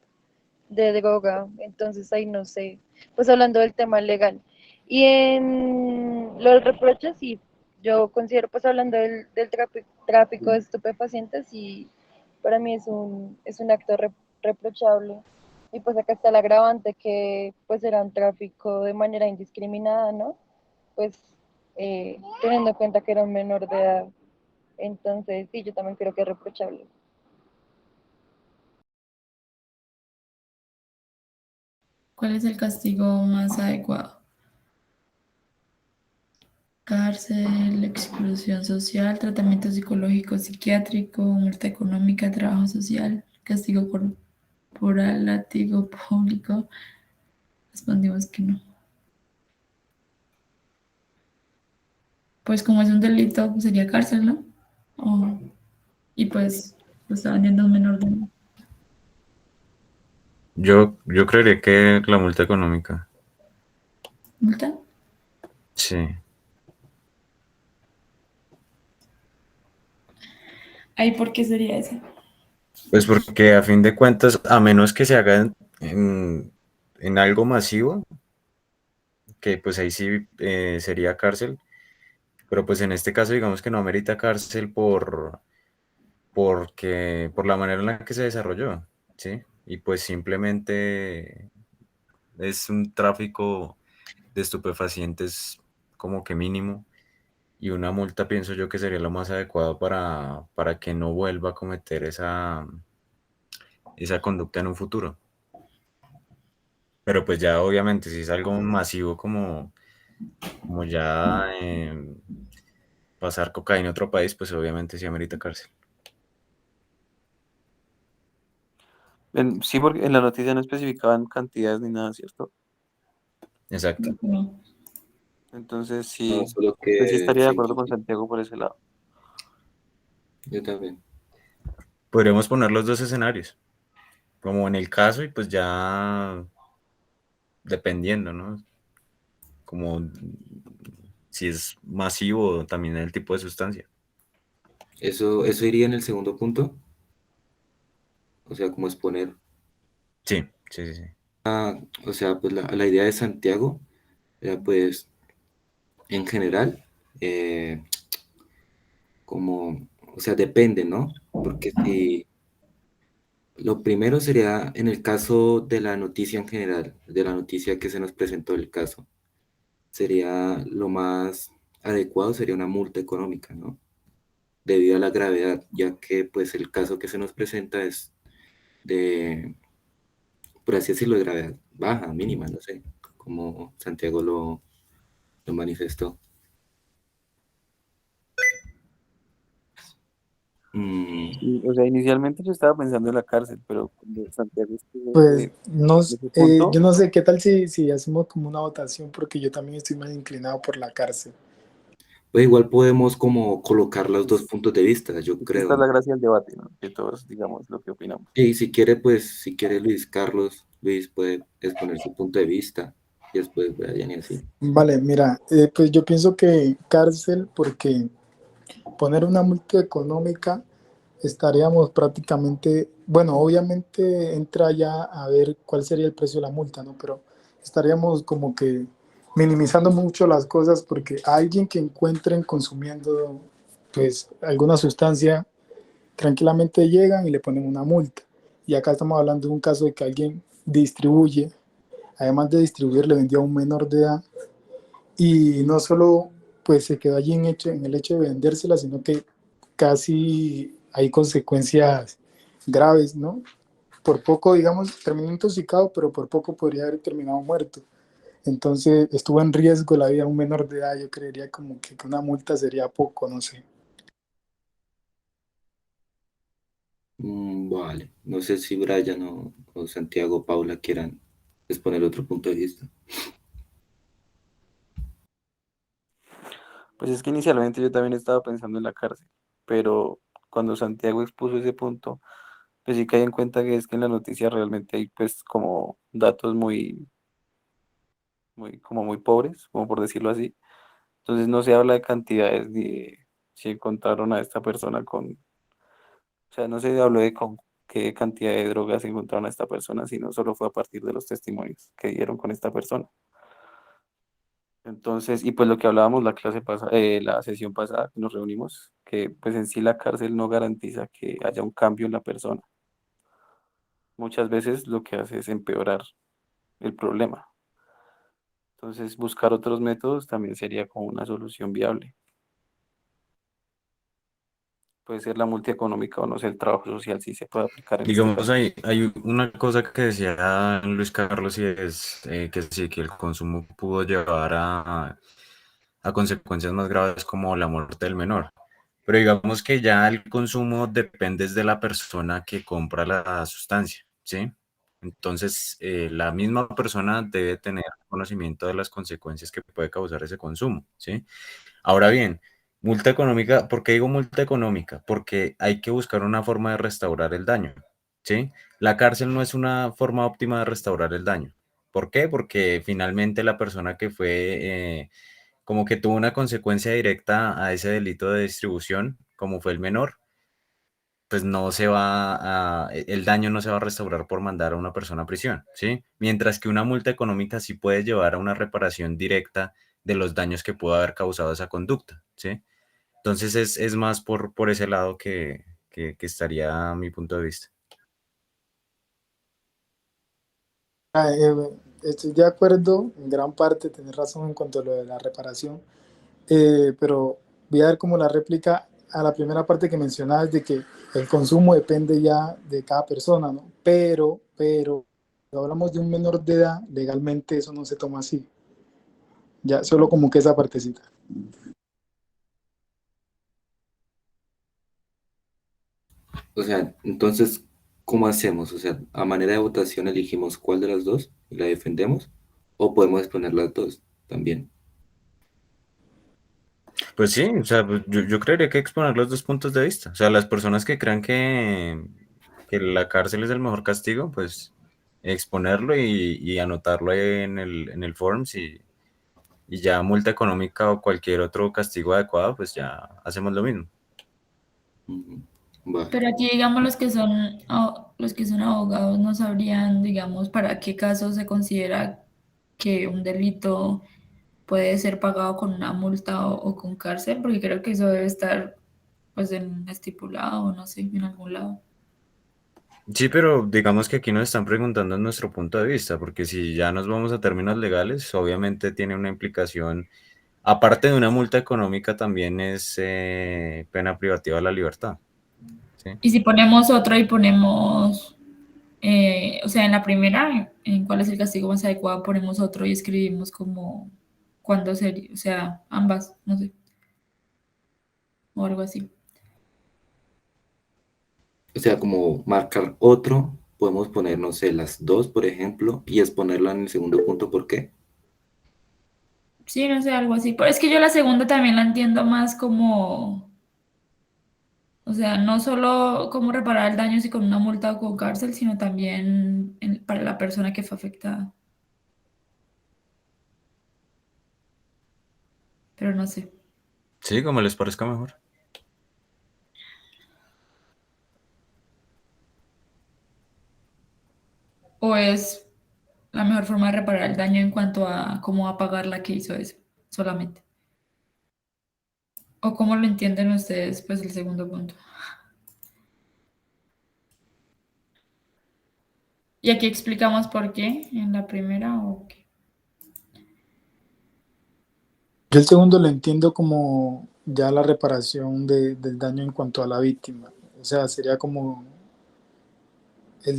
Speaker 10: de droga. Entonces ahí no sé. Pues hablando del tema legal. Y en los reproches, sí, yo considero, pues hablando del tráfico de estupefacientes, y para mí es un acto reprochable. Y pues acá está el agravante que pues era un tráfico de manera indiscriminada, ¿no? Pues teniendo en cuenta que era un menor de edad. Entonces, sí, yo también creo que es reprochable.
Speaker 11: ¿Cuál es el castigo más adecuado? Cárcel, exclusión social, tratamiento psicológico psiquiátrico, multa económica, trabajo social, castigo corporal, látigo público. Respondimos que no. Pues como es un delito, pues sería cárcel, ¿no? O- y pues lo está vendiendo a un menor de edad.
Speaker 12: Yo creería que la multa económica.
Speaker 11: ¿Multa?
Speaker 12: Sí.
Speaker 11: Ahí, ¿por qué sería ese?
Speaker 12: Pues porque a fin de cuentas, a menos que se haga en algo masivo, que pues ahí sí sería cárcel, Pero pues en este caso digamos que no amerita cárcel por la manera en la que se desarrolló, ¿sí? Y pues simplemente es un tráfico de estupefacientes como que mínimo, y una multa pienso yo que sería lo más adecuado para que no vuelva a cometer esa conducta en un futuro. Pero pues ya obviamente si es algo masivo como ya pasar cocaína en otro país, pues obviamente sí amerita cárcel.
Speaker 13: Sí, porque en la noticia no especificaban cantidades ni nada, ¿cierto?
Speaker 12: Exacto.
Speaker 11: No.
Speaker 13: Entonces
Speaker 2: No,
Speaker 13: sí,
Speaker 2: solo
Speaker 13: pues sí
Speaker 2: que
Speaker 13: estaría de
Speaker 2: sí,
Speaker 13: acuerdo con Santiago por ese lado.
Speaker 2: yo también.
Speaker 12: Podríamos poner los dos escenarios, como en el caso y pues ya dependiendo, ¿no? Como si es masivo también el tipo de sustancia.
Speaker 2: Eso iría en el segundo punto, o sea, como exponer.
Speaker 12: Sí, sí, sí, sí.
Speaker 2: O sea, pues la idea de Santiago era pues en general, como, o sea, depende, ¿no? Porque si lo primero sería en el caso de la noticia en general, de la noticia que se nos presentó el caso, sería lo más adecuado, sería una multa económica, ¿no? Debido a la gravedad, ya que pues el caso que se nos presenta es de, por así decirlo, de gravedad baja, mínima, no sé, como Santiago lo manifestó. Mm,
Speaker 13: Sí, o sea, inicialmente yo estaba pensando en la cárcel, pero cuando Santiago estuvo
Speaker 14: Pues no,
Speaker 13: en ese punto,
Speaker 14: yo no sé qué tal si hacemos como una votación, porque yo también estoy más inclinado por la cárcel.
Speaker 2: pues igual podemos como colocar los dos puntos de vista, yo
Speaker 13: es que esta es
Speaker 2: creo.
Speaker 13: la gracia del debate, ¿no? Que todos digamos lo que opinamos.
Speaker 2: Y si quiere, pues, si quiere Luis Carlos, Luis puede exponer su punto de vista y después Brian y así.
Speaker 14: Vale, mira, pues yo pienso que cárcel, porque poner una multa económica estaríamos prácticamente, bueno, obviamente entra ya a ver cuál sería el precio de la multa, ¿no? Pero estaríamos como que minimizando mucho las cosas, porque a alguien que encuentren consumiendo pues alguna sustancia, tranquilamente llegan y le ponen una multa. Y acá estamos hablando de un caso de que alguien distribuye, además de distribuir, le vendió a un menor de edad, y no solo pues se quedó allí en el hecho de vendérsela, sino que casi hay consecuencias graves, ¿no? Por poco, digamos, terminó intoxicado, pero por poco podría haber terminado muerto. Entonces estuvo en riesgo la vida de un menor de edad. Yo creería como que una multa sería poco, no sé.
Speaker 2: Vale, no sé si Brian o Santiago o Paula quieran exponer otro punto de vista.
Speaker 13: Pues es que inicialmente yo también estaba pensando en la cárcel, pero cuando Santiago expuso ese punto, pues sí caí en cuenta que es que en la noticia realmente hay pues como datos como muy pobres, como por decirlo así. Entonces no se habla de cantidades ni de si encontraron a esta persona o sea, no se habló de con qué cantidad de drogas encontraron a esta persona, sino solo fue a partir de los testimonios que dieron con esta persona. Entonces, y pues lo que hablábamos la clase pasada, la sesión pasada que nos reunimos, que pues en sí la cárcel no garantiza que haya un cambio en la persona. Muchas veces lo que hace es empeorar el problema. Entonces, buscar otros métodos también sería como una solución viable. Puede ser la multa económica o no sé, el trabajo social si se puede aplicar en este
Speaker 12: Digamos,
Speaker 13: caso.
Speaker 12: hay una cosa que decía Luis Carlos y es que sí, que el consumo pudo llevar a consecuencias más graves como la muerte del menor. Pero digamos que ya el consumo depende de la persona que compra la sustancia, ¿sí? Entonces, la misma persona debe tener conocimiento de las consecuencias que puede causar ese consumo, ¿sí? Ahora bien, multa económica, ¿por qué digo multa económica? Porque hay que buscar una forma de restaurar el daño, ¿sí? La cárcel no es una forma óptima de restaurar el daño. ¿Por qué? Porque finalmente la persona que fue, como que tuvo una consecuencia directa a ese delito de distribución, como fue el menor, pues no se va el daño no se va a restaurar por mandar a una persona a prisión, ¿sí? Mientras que una multa económica sí puede llevar a una reparación directa de los daños que pudo haber causado esa conducta, ¿sí? Entonces es más por ese lado que estaría mi punto de vista.
Speaker 14: Estoy de acuerdo en gran parte, tenés razón en cuanto a lo de la reparación, pero voy a dar como la réplica a la primera parte que mencionabas de que el consumo depende ya de cada persona, ¿no? Pero, cuando hablamos de un menor de edad, legalmente eso no se toma así. Ya, solo como que esa partecita.
Speaker 15: O sea, entonces, ¿cómo hacemos? O sea, a manera de votación elegimos cuál de las dos y la defendemos, o podemos exponer las dos también.
Speaker 12: Pues sí, o sea, pues yo creería que exponer los dos puntos de vista. O sea, las personas que crean que la cárcel es el mejor castigo, pues exponerlo y anotarlo ahí en el Forms y ya multa económica o cualquier otro castigo adecuado, pues ya hacemos lo mismo.
Speaker 11: Pero aquí, digamos, los que son abogados no sabrían, digamos, para qué caso se considera que un delito puede ser pagado con una multa o con cárcel, porque creo que eso debe estar, pues, estipulado, no sé, en algún lado.
Speaker 12: Sí, pero digamos que aquí nos están preguntando en nuestro punto de vista, porque si ya nos vamos a términos legales, obviamente tiene una implicación, aparte de una multa económica, también es pena privativa de la libertad. ¿Sí?
Speaker 11: Y si ponemos otro y ponemos, o sea, en la primera, en cuál es el castigo más adecuado, ponemos otro y escribimos como cuándo sería, o sea, ambas, no sé, o algo así.
Speaker 15: O sea, como marcar otro, podemos poner, no sé, las dos, por ejemplo, y exponerla en el segundo punto, ¿por qué?
Speaker 11: Sí, no sé, algo así. Pero es que yo la segunda también la entiendo más como, o sea, no solo cómo reparar el daño si con una multa o con cárcel, sino también para la persona que fue afectada. Pero no sé.
Speaker 12: Sí, como les parezca mejor.
Speaker 11: O es la mejor forma de reparar el daño en cuanto a cómo va a pagar la que hizo eso, solamente. O cómo lo entienden ustedes, pues el segundo punto. Y aquí explicamos por qué en la primera o qué.
Speaker 14: Yo el segundo lo entiendo como ya la reparación del daño en cuanto a la víctima. O sea, sería como,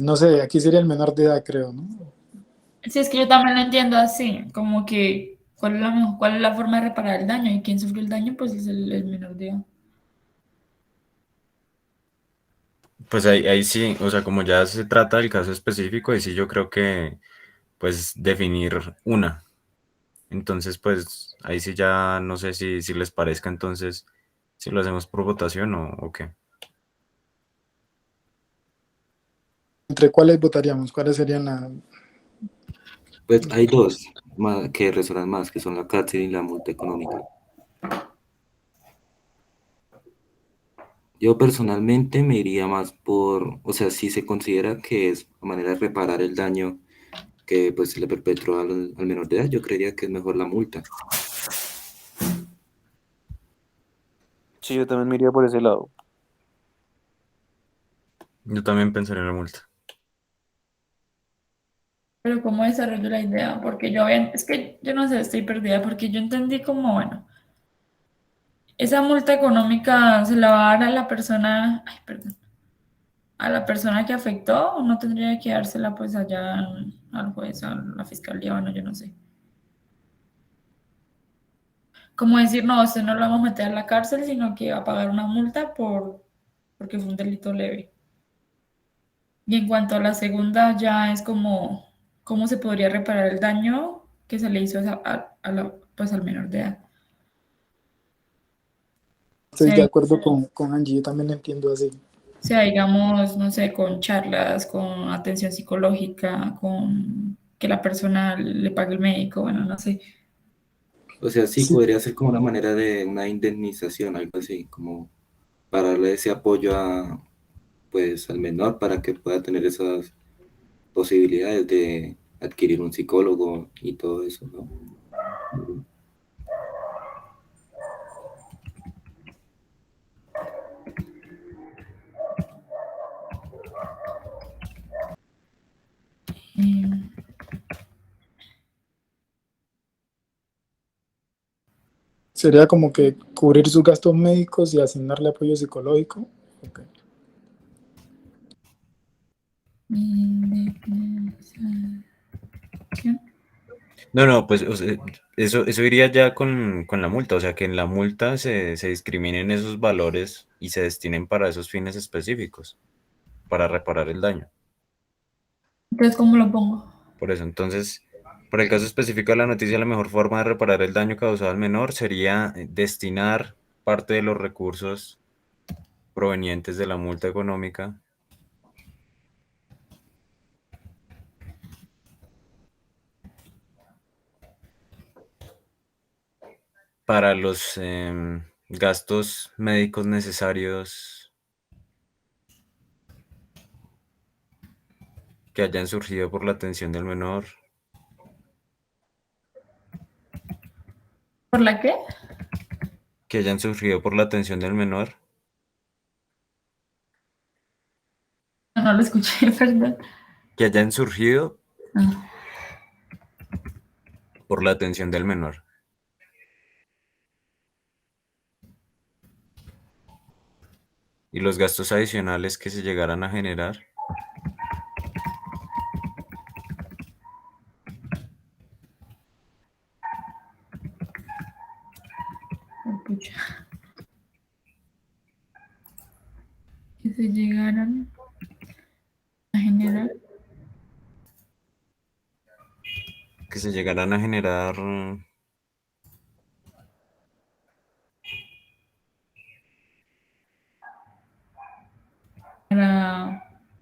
Speaker 14: no sé, aquí sería el menor de edad, creo, ¿no?
Speaker 11: Sí, es que yo también lo entiendo así, como que cuál es la forma de reparar el daño y quien sufre el daño, pues es el menor de edad.
Speaker 12: Pues ahí sí, o sea, como ya se trata del caso específico, ahí sí yo creo que, pues, definir una. Entonces, pues, ahí sí ya no sé si les parezca entonces, si lo hacemos por votación o qué.
Speaker 14: ¿Entre cuáles votaríamos? ¿Cuáles serían las...?
Speaker 15: Pues hay dos que resuenan más, que son la cárcel y la multa económica. Yo personalmente me iría más por, o sea, si se considera que es una manera de reparar el daño que pues se le perpetró al menor de edad, yo creería que es mejor la multa.
Speaker 13: Sí, yo también me iría por ese lado.
Speaker 12: Yo también pensaría en la multa.
Speaker 11: Pero ¿cómo desarrollo la idea? Porque es que yo no sé, estoy perdida, porque yo entendí como, bueno, esa multa económica se la va a dar a la persona, ay, perdón, a la persona que afectó, o no tendría que dársela pues allá al juez, a la fiscalía, bueno, yo no sé. Como decir, no, usted no lo vamos a meter a la cárcel, sino que va a pagar una multa porque fue un delito leve. Y en cuanto a la segunda, ya es como, ¿cómo se podría reparar el daño que se le hizo pues al menor de edad? O
Speaker 14: Estoy
Speaker 11: sea,
Speaker 14: de acuerdo con Angie, yo también lo entiendo así.
Speaker 11: o sea, digamos, no sé, con charlas, con atención psicológica, con que la persona le pague el médico, bueno, no sé.
Speaker 15: O sea, sí
Speaker 14: Sí,
Speaker 15: podría ser como una manera de una indemnización, algo así, como para darle ese apoyo pues, al menor para que pueda tener esas posibilidades de adquirir un psicólogo y todo eso, ¿no?
Speaker 14: Sería como que cubrir sus gastos médicos y asignarle apoyo psicológico. Ok.
Speaker 12: No, pues o sea, eso iría ya con la multa, o sea, que en la multa se discriminen esos valores y se destinen para esos fines específicos, para reparar el daño.
Speaker 11: Entonces, ¿cómo lo pongo?
Speaker 12: Por eso, entonces, para el caso específico de la noticia, la mejor forma de reparar el daño causado al menor sería destinar parte de los recursos provenientes de la multa económica para los gastos médicos necesarios que hayan surgido por la atención del menor.
Speaker 11: ¿Por la qué?
Speaker 12: Que hayan surgido por la atención del menor.
Speaker 11: No lo escuché, perdón.
Speaker 12: Que hayan surgido
Speaker 11: Ah.
Speaker 12: por la atención del menor. Y los gastos adicionales que se llegaran a generar.
Speaker 11: Pucha. Que se llegaron a generar.
Speaker 12: Que se llegaran a generar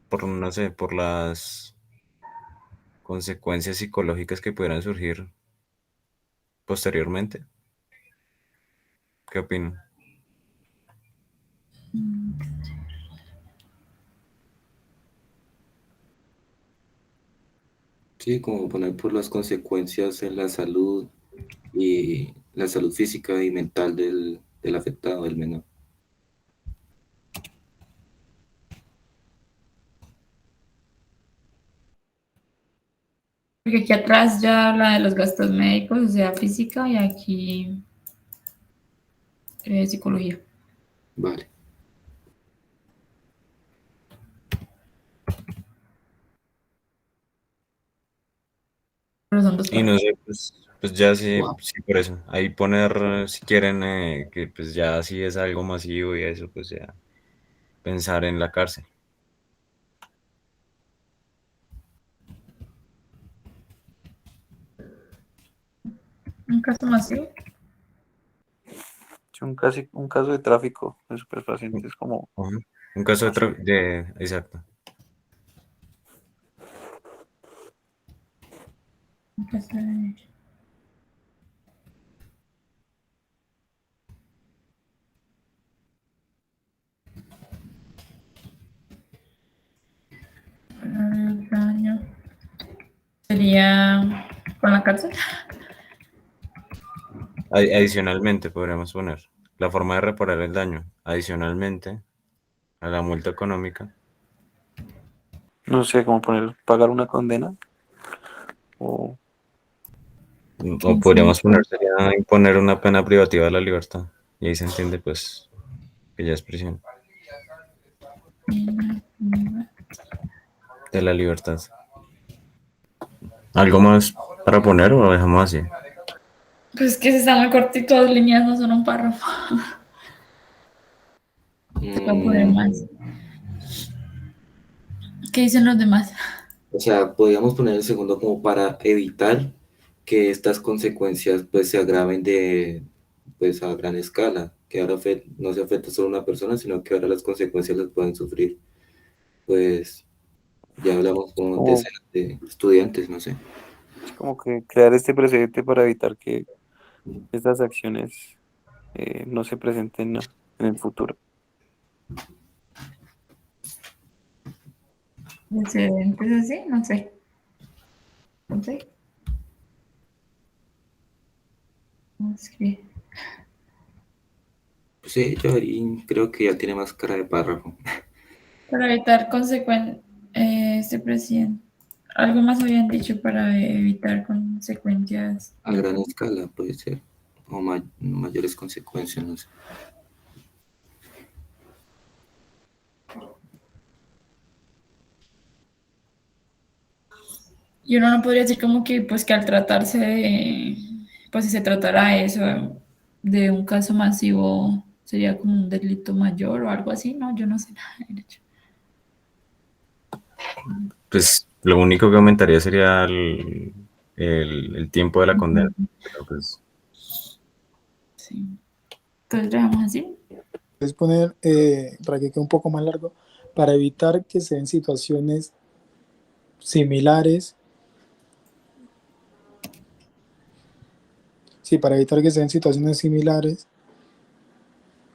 Speaker 12: por, no sé, por las consecuencias psicológicas que pudieran surgir posteriormente. ¿Qué opinan?
Speaker 15: Sí, como poner por las consecuencias en la salud y la salud física y mental del afectado, del menor.
Speaker 11: Porque aquí atrás ya habla de los gastos médicos, o sea, física, y aquí psicología.
Speaker 15: Vale.
Speaker 11: Pero son dos
Speaker 12: Y no
Speaker 11: partes.
Speaker 12: sé, pues ya sí, sí, por eso. Ahí poner, si quieren, que pues ya si es algo masivo y eso, pues ya pensar en la cárcel.
Speaker 11: Un caso masivo.
Speaker 13: Un caso de tráfico de superpacientes es como...
Speaker 12: Ajá. Un caso exacto.
Speaker 11: Un caso de... daño. Sería con la cárcel.
Speaker 12: Adicionalmente, podríamos poner la forma de reparar el daño. Adicionalmente a la multa económica.
Speaker 13: No sé, cómo poner, pagar una condena. O
Speaker 12: podríamos poner, sería imponer una pena privativa de la libertad. Y ahí se entiende, pues, que ya es prisión. De la libertad. ¿Algo más para poner o lo dejamos así?
Speaker 11: Pues que se están muy cortitos, dos líneas no son un párrafo. Te voy a poner más. ¿Qué dicen los demás?
Speaker 15: O sea, podríamos poner el segundo como para evitar que estas consecuencias pues se agraven pues a gran escala, que ahora no se afecta solo a una persona, sino que ahora las consecuencias las pueden sufrir. Pues ya hablamos como de estudiantes, no sé.
Speaker 13: es como que crear este precedente para evitar que estas acciones no se presenten en el futuro.
Speaker 11: ¿Precedentes así? No sé. No sé. Es que...
Speaker 15: Sí, yo ahí creo que ya tiene más cara de párrafo.
Speaker 11: Para evitar consecuencias, este presidente, algo más habían dicho para evitar consecuencias.
Speaker 15: A gran escala puede ser. o mayores consecuencias, no sé.
Speaker 11: Y uno no podría decir como que, pues que al tratarse de, pues si se tratara eso de un caso masivo, sería como un delito mayor o algo así, ¿no? Yo no sé nada de derecho.
Speaker 12: Pues lo único que aumentaría sería el tiempo de la condena.
Speaker 11: Ujú.
Speaker 12: Pero pues,
Speaker 11: Sí. Entonces lo dejamos así.
Speaker 14: Puedes poner, para que quede un poco más largo, para evitar que se den situaciones similares. Sí, para evitar que se den situaciones similares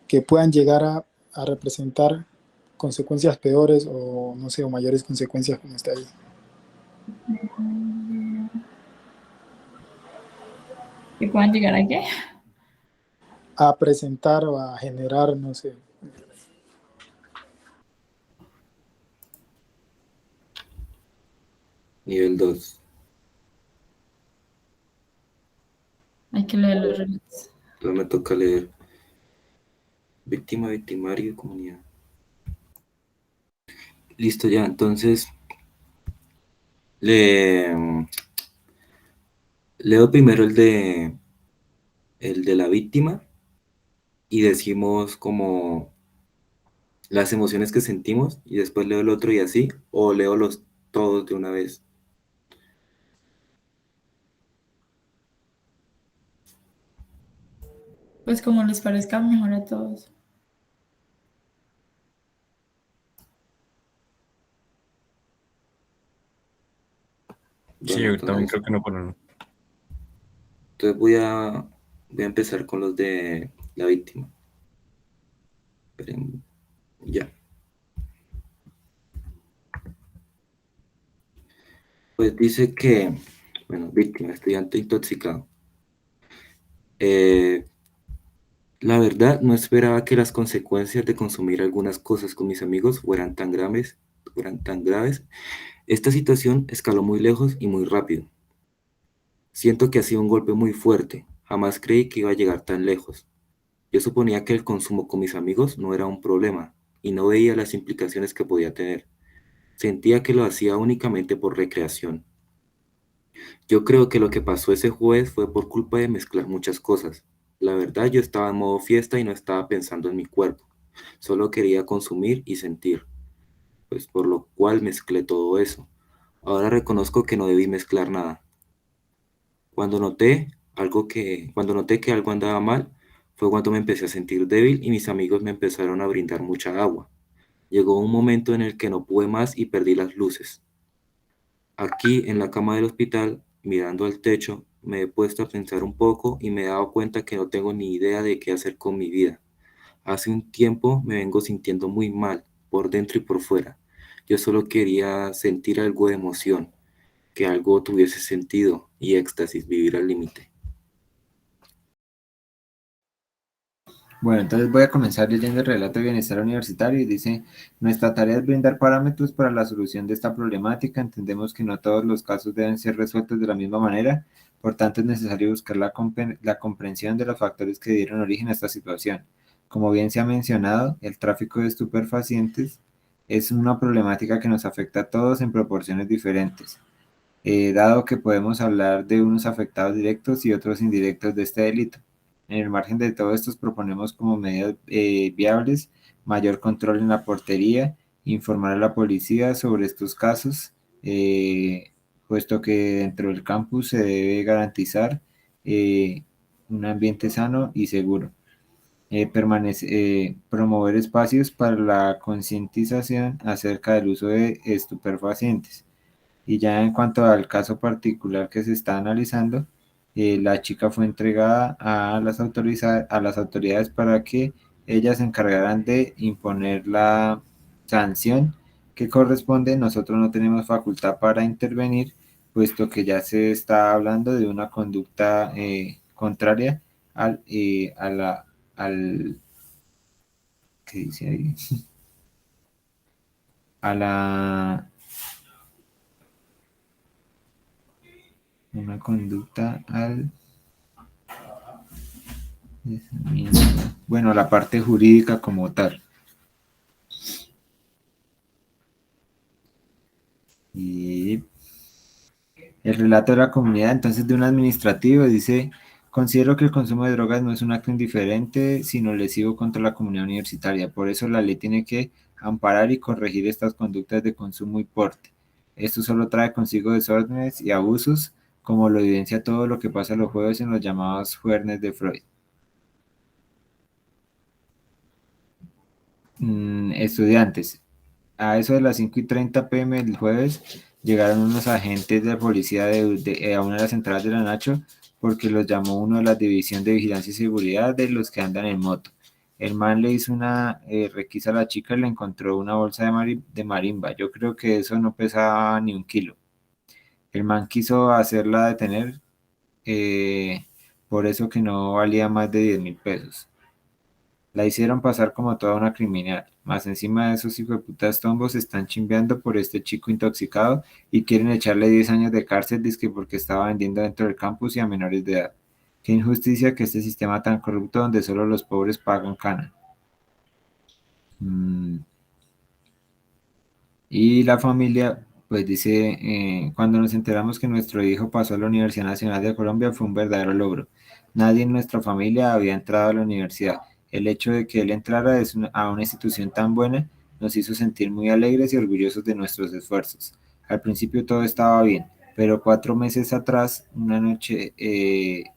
Speaker 14: que puedan llegar a representar consecuencias peores o no sé, o mayores consecuencias como está ahí.
Speaker 11: ¿Que puedan llegar a qué?
Speaker 14: A presentar o a generar, no sé.
Speaker 15: Nivel 2.
Speaker 11: Hay que leer los relatos.
Speaker 15: Entonces me toca leer víctima, victimario y comunidad. Listo ya, entonces le leo primero el de la víctima y decimos como las emociones que sentimos y después leo el otro y así, o leo los todos de una vez.
Speaker 11: Pues como les parezca mejor a todos.
Speaker 12: sí,
Speaker 15: Bueno,
Speaker 12: yo también
Speaker 15: entonces,
Speaker 12: creo que no ponen.
Speaker 15: entonces voy a empezar con los de la víctima. Esperen, ya. Pues dice que, bueno, víctima, estudiante intoxicado. Eh, la verdad, no esperaba que las consecuencias de consumir algunas cosas con mis amigos fueran tan graves, fueran tan graves. Esta situación escaló muy lejos y muy rápido. Siento que ha sido un golpe muy fuerte. Jamás creí que iba a llegar tan lejos. Yo suponía que el consumo con mis amigos no era un problema y no veía las implicaciones que podía tener. Sentía que lo hacía únicamente por recreación. Yo creo que lo que pasó ese jueves fue por culpa de mezclar muchas cosas. La verdad, yo estaba en modo fiesta y no estaba pensando en mi cuerpo. Solo quería consumir y sentir, pues por lo cual mezclé todo eso. Ahora reconozco que no debí mezclar nada. Cuando noté que algo andaba mal, fue cuando me empecé a sentir débil y mis amigos me empezaron a brindar mucha agua. Llegó un momento en el que no pude más y perdí las luces. Aquí, en la cama del hospital, mirando al techo, me he puesto a pensar un poco y me he dado cuenta que no tengo ni idea de qué hacer con mi vida. Hace un tiempo me vengo sintiendo muy mal, por dentro y por fuera. Yo solo quería sentir algo de emoción, que algo tuviese sentido y éxtasis, vivir al límite.
Speaker 16: Bueno, entonces voy a comenzar leyendo el relato de bienestar universitario y dice, nuestra tarea es brindar parámetros para la solución de esta problemática. Entendemos que no todos los casos deben ser resueltos de la misma manera, por tanto es necesario buscar la comprensión de los factores que dieron origen a esta situación. Como bien se ha mencionado, el tráfico de estupefacientes es una problemática que nos afecta a todos en proporciones diferentes. Dado que podemos hablar de unos afectados directos y otros indirectos de este delito. En el margen de todo esto, proponemos como medidas viables mayor control en la portería, informar a la policía sobre estos casos, puesto que dentro del campus se debe garantizar un ambiente sano y seguro. Promover espacios para la concientización acerca del uso de estupefacientes. Y ya en cuanto al caso particular que se está analizando, la chica fue entregada a a las autoridades para que ellas se encargaran de imponer la sanción que corresponde. Nosotros no tenemos facultad para intervenir, puesto que ya se está hablando de una conducta contraria a al, ¿qué dice ahí? A la una conducta al Bueno, la parte jurídica como tal. Y el relato de la comunidad, entonces, de un administrativo, dice: considero que el consumo de drogas no es un acto indiferente, sino lesivo contra la comunidad universitaria. Por eso la ley tiene que amparar y corregir estas conductas de consumo y porte. Esto solo trae consigo desórdenes y abusos, como lo evidencia todo lo que pasa los jueves en los llamados jueves de Freud. Estudiantes. A eso de las 5:30 p.m. del jueves, llegaron unos agentes de la policía a una de las entradas de la Nacho, porque los llamó uno de la División de Vigilancia y Seguridad de los que andan en moto. El man le hizo una requisa a la chica y le encontró una bolsa de marimba. Yo creo que eso no pesaba ni 1 kilo. El man quiso hacerla detener, por eso que no valía más de 10.000 pesos. La hicieron pasar como toda una criminal, más encima de esos hijueputas tombos están chimbeando por este chico intoxicado y quieren echarle 10 años de cárcel dizque porque estaba vendiendo dentro del campus y a menores de edad. Qué injusticia que este sistema tan corrupto donde solo los pobres pagan cana. Y la familia, pues dice, cuando nos enteramos que nuestro hijo pasó a la Universidad Nacional de Colombia fue un verdadero logro. Nadie en nuestra familia había entrado a la universidad. El hecho de que él entrara a una institución tan buena nos hizo sentir muy alegres y orgullosos de nuestros esfuerzos. Al principio todo estaba bien, pero 4 meses atrás, una noche,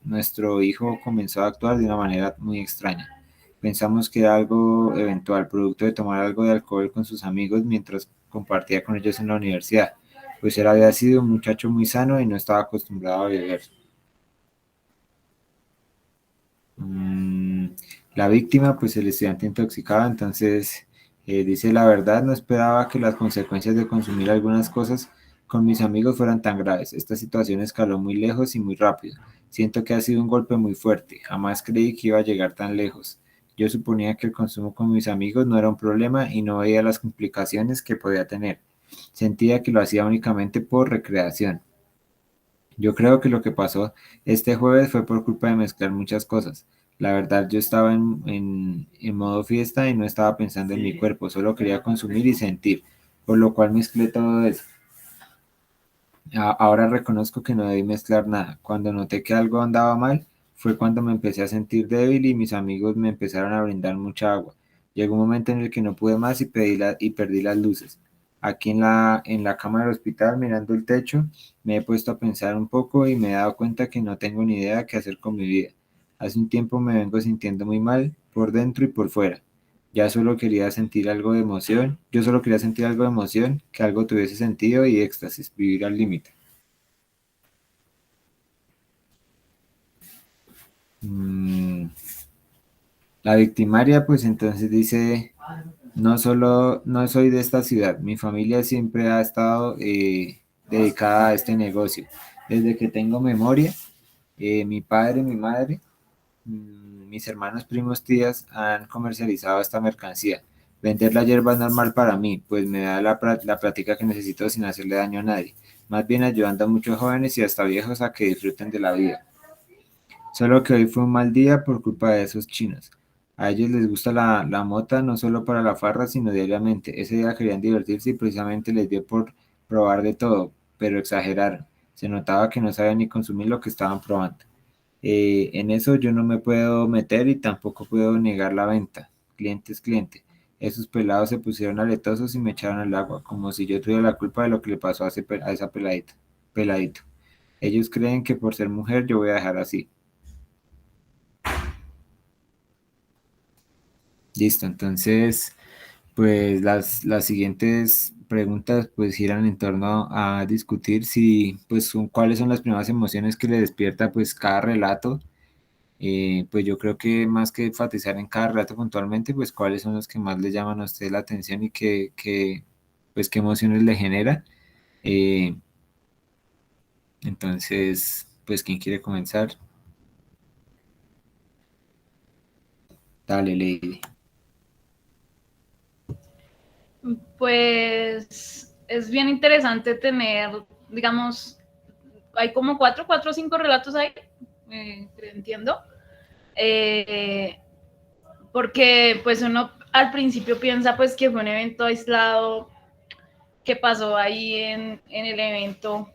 Speaker 16: nuestro hijo comenzó a actuar de una manera muy extraña. Pensamos que era algo eventual, producto de tomar algo de alcohol con sus amigos mientras compartía con ellos en la universidad, pues él había sido un muchacho muy sano y no estaba acostumbrado a beber. La víctima, pues el estudiante intoxicado, entonces dice: la verdad, no esperaba que las consecuencias de consumir algunas cosas con mis amigos fueran tan graves. Esta situación escaló muy lejos y muy rápido. Siento que ha sido un golpe muy fuerte. Jamás creí que iba a llegar tan lejos. Yo suponía que el consumo con mis amigos no era un problema y no veía las complicaciones que podía tener. Sentía que lo hacía únicamente por recreación. Yo creo que lo que pasó este jueves fue por culpa de mezclar muchas cosas. La verdad, yo estaba en modo fiesta y no estaba pensando en mi cuerpo, solo quería consumir y sentir, por lo cual mezclé todo eso. Ahora reconozco que no debí mezclar nada. Cuando noté que algo andaba mal, fue cuando me empecé a sentir débil y mis amigos me empezaron a brindar mucha agua. Llegó un momento en el que no pude más y perdí las luces. Aquí en la cama del hospital, mirando el techo, me he puesto a pensar un poco y me he dado cuenta que no tengo ni idea qué hacer con mi vida. Hace un tiempo me vengo sintiendo muy mal, por dentro y por fuera. Ya solo quería sentir algo de emoción, yo solo quería sentir algo de emoción, que algo tuviese sentido y éxtasis, vivir al límite. La victimaria, pues entonces dice: no soy de esta ciudad, mi familia siempre ha estado dedicada a este negocio. Desde que tengo memoria, mi padre, mi madre, mis hermanos, primos, tías han comercializado esta mercancía. Vender la hierba es normal para mí, pues me da la plática que necesito sin hacerle daño a nadie. Más bien ayudando a muchos jóvenes y hasta viejos a que disfruten de la vida. Solo que hoy fue un mal día por culpa de esos chinos. A ellos les gusta la mota no solo para la farra, sino diariamente. Ese día querían divertirse y precisamente les dio por probar de todo, pero exageraron. Se notaba que no sabían ni consumir lo que estaban probando. En eso yo no me puedo meter y tampoco puedo negar la venta. Cliente es cliente. Esos pelados se pusieron aletosos y me echaron al agua, como si yo tuviera la culpa de lo que le pasó a esa peladito. Ellos creen que por ser mujer yo voy a dejar así. Listo, entonces, pues las siguientes preguntas pues giran en torno a discutir si, pues, cuáles son las primeras emociones que le despierta pues cada relato. Pues yo creo que más que enfatizar en cada relato puntualmente, pues cuáles son los que más le llaman a usted la atención y pues qué emociones le genera. Eh, entonces, pues, ¿quién quiere comenzar? Dale, Lady.
Speaker 1: Pues es bien interesante tener, digamos, hay como cuatro o cinco relatos ahí, entiendo.
Speaker 17: porque pues uno al principio piensa pues que fue un evento aislado que pasó ahí en el evento,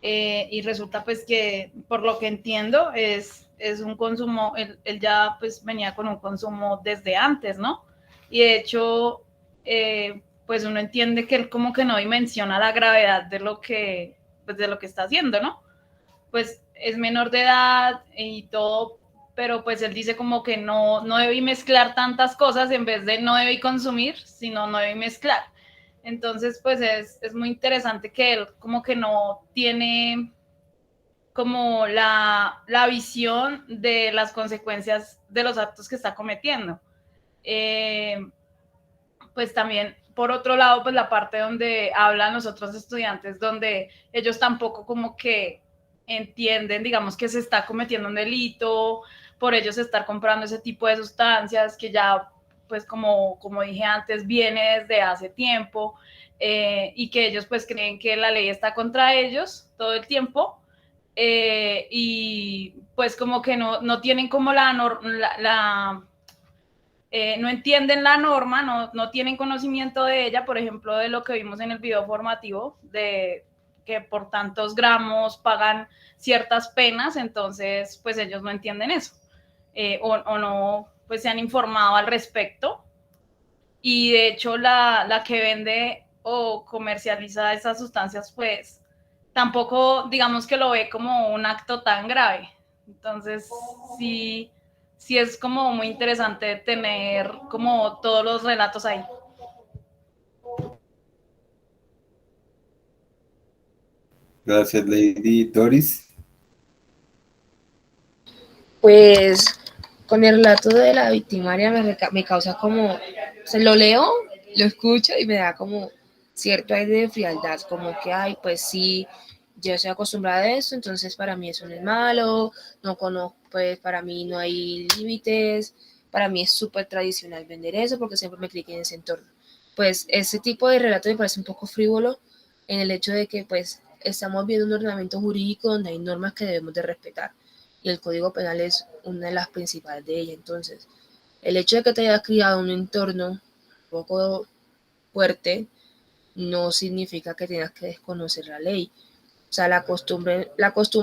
Speaker 17: y resulta pues que por lo que entiendo es un consumo, él ya pues venía con un consumo desde antes, ¿no? Y de hecho, pues uno entiende que él como que no dimensiona la gravedad de lo que, pues de lo que está haciendo, ¿no? Pues es menor de edad y todo, pero pues él dice como que no debí mezclar tantas cosas en vez de no debí consumir, sino no debí mezclar. Entonces, pues es muy interesante que él como que no tiene como la visión de las consecuencias de los actos que está cometiendo. Pues también, por otro lado, pues la parte donde hablan los otros estudiantes, donde ellos tampoco como que entienden, digamos, que se está cometiendo un delito por ellos estar comprando ese tipo de sustancias que ya, pues como dije antes, viene desde hace tiempo, y que ellos pues creen que la ley está contra ellos todo el tiempo, y pues como que no tienen como no entienden la norma, no tienen conocimiento de ella, por ejemplo, de lo que vimos en el video formativo, de que por tantos gramos pagan ciertas penas, entonces pues ellos no entienden eso, o no pues se han informado al respecto, y de hecho la que vende o comercializa esas sustancias pues tampoco digamos que lo ve como un acto tan grave, entonces sí es como muy interesante tener como todos los relatos ahí.
Speaker 16: Gracias, Lady Doris.
Speaker 18: Pues con el relato de la victimaria me causa como, se lo leo, lo escucho y me da como cierto aire de frialdad, como que, ay, pues sí, yo estoy acostumbrada a eso, entonces para mí eso no es malo, no conozco, pues para mí no hay límites, para mí es súper tradicional vender eso porque siempre me crié en ese entorno. Pues ese tipo de relato me parece un poco frívolo en el hecho de que pues estamos viendo un ordenamiento jurídico donde hay normas que debemos de respetar y el Código Penal es una de las principales de ellas. Entonces, el hecho de que te hayas criado en un entorno un poco fuerte no significa que tengas que desconocer la ley. O sea, la costumbre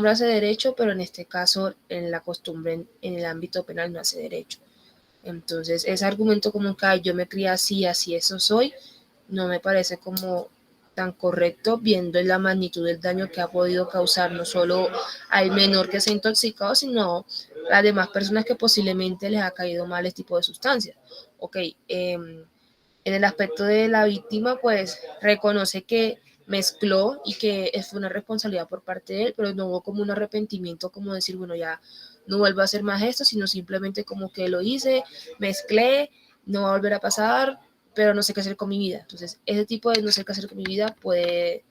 Speaker 18: hace derecho, pero en este caso, en la costumbre, en el ámbito penal no hace derecho. Entonces, ese argumento como que yo me crié así, así eso soy, no me parece como tan correcto viendo la magnitud del daño que ha podido causar no solo al menor que se ha intoxicado, sino a las demás personas que posiblemente les ha caído mal este tipo de sustancias. Ok, en el aspecto de la víctima, pues reconoce que mezcló y que fue una responsabilidad por parte de él, pero no hubo como un arrepentimiento, como decir, bueno, ya no vuelvo a hacer más esto, sino simplemente como que lo hice, mezclé, no va a volver a pasar, pero no sé qué hacer con mi vida. Entonces, ese tipo de no sé qué hacer con mi vida puede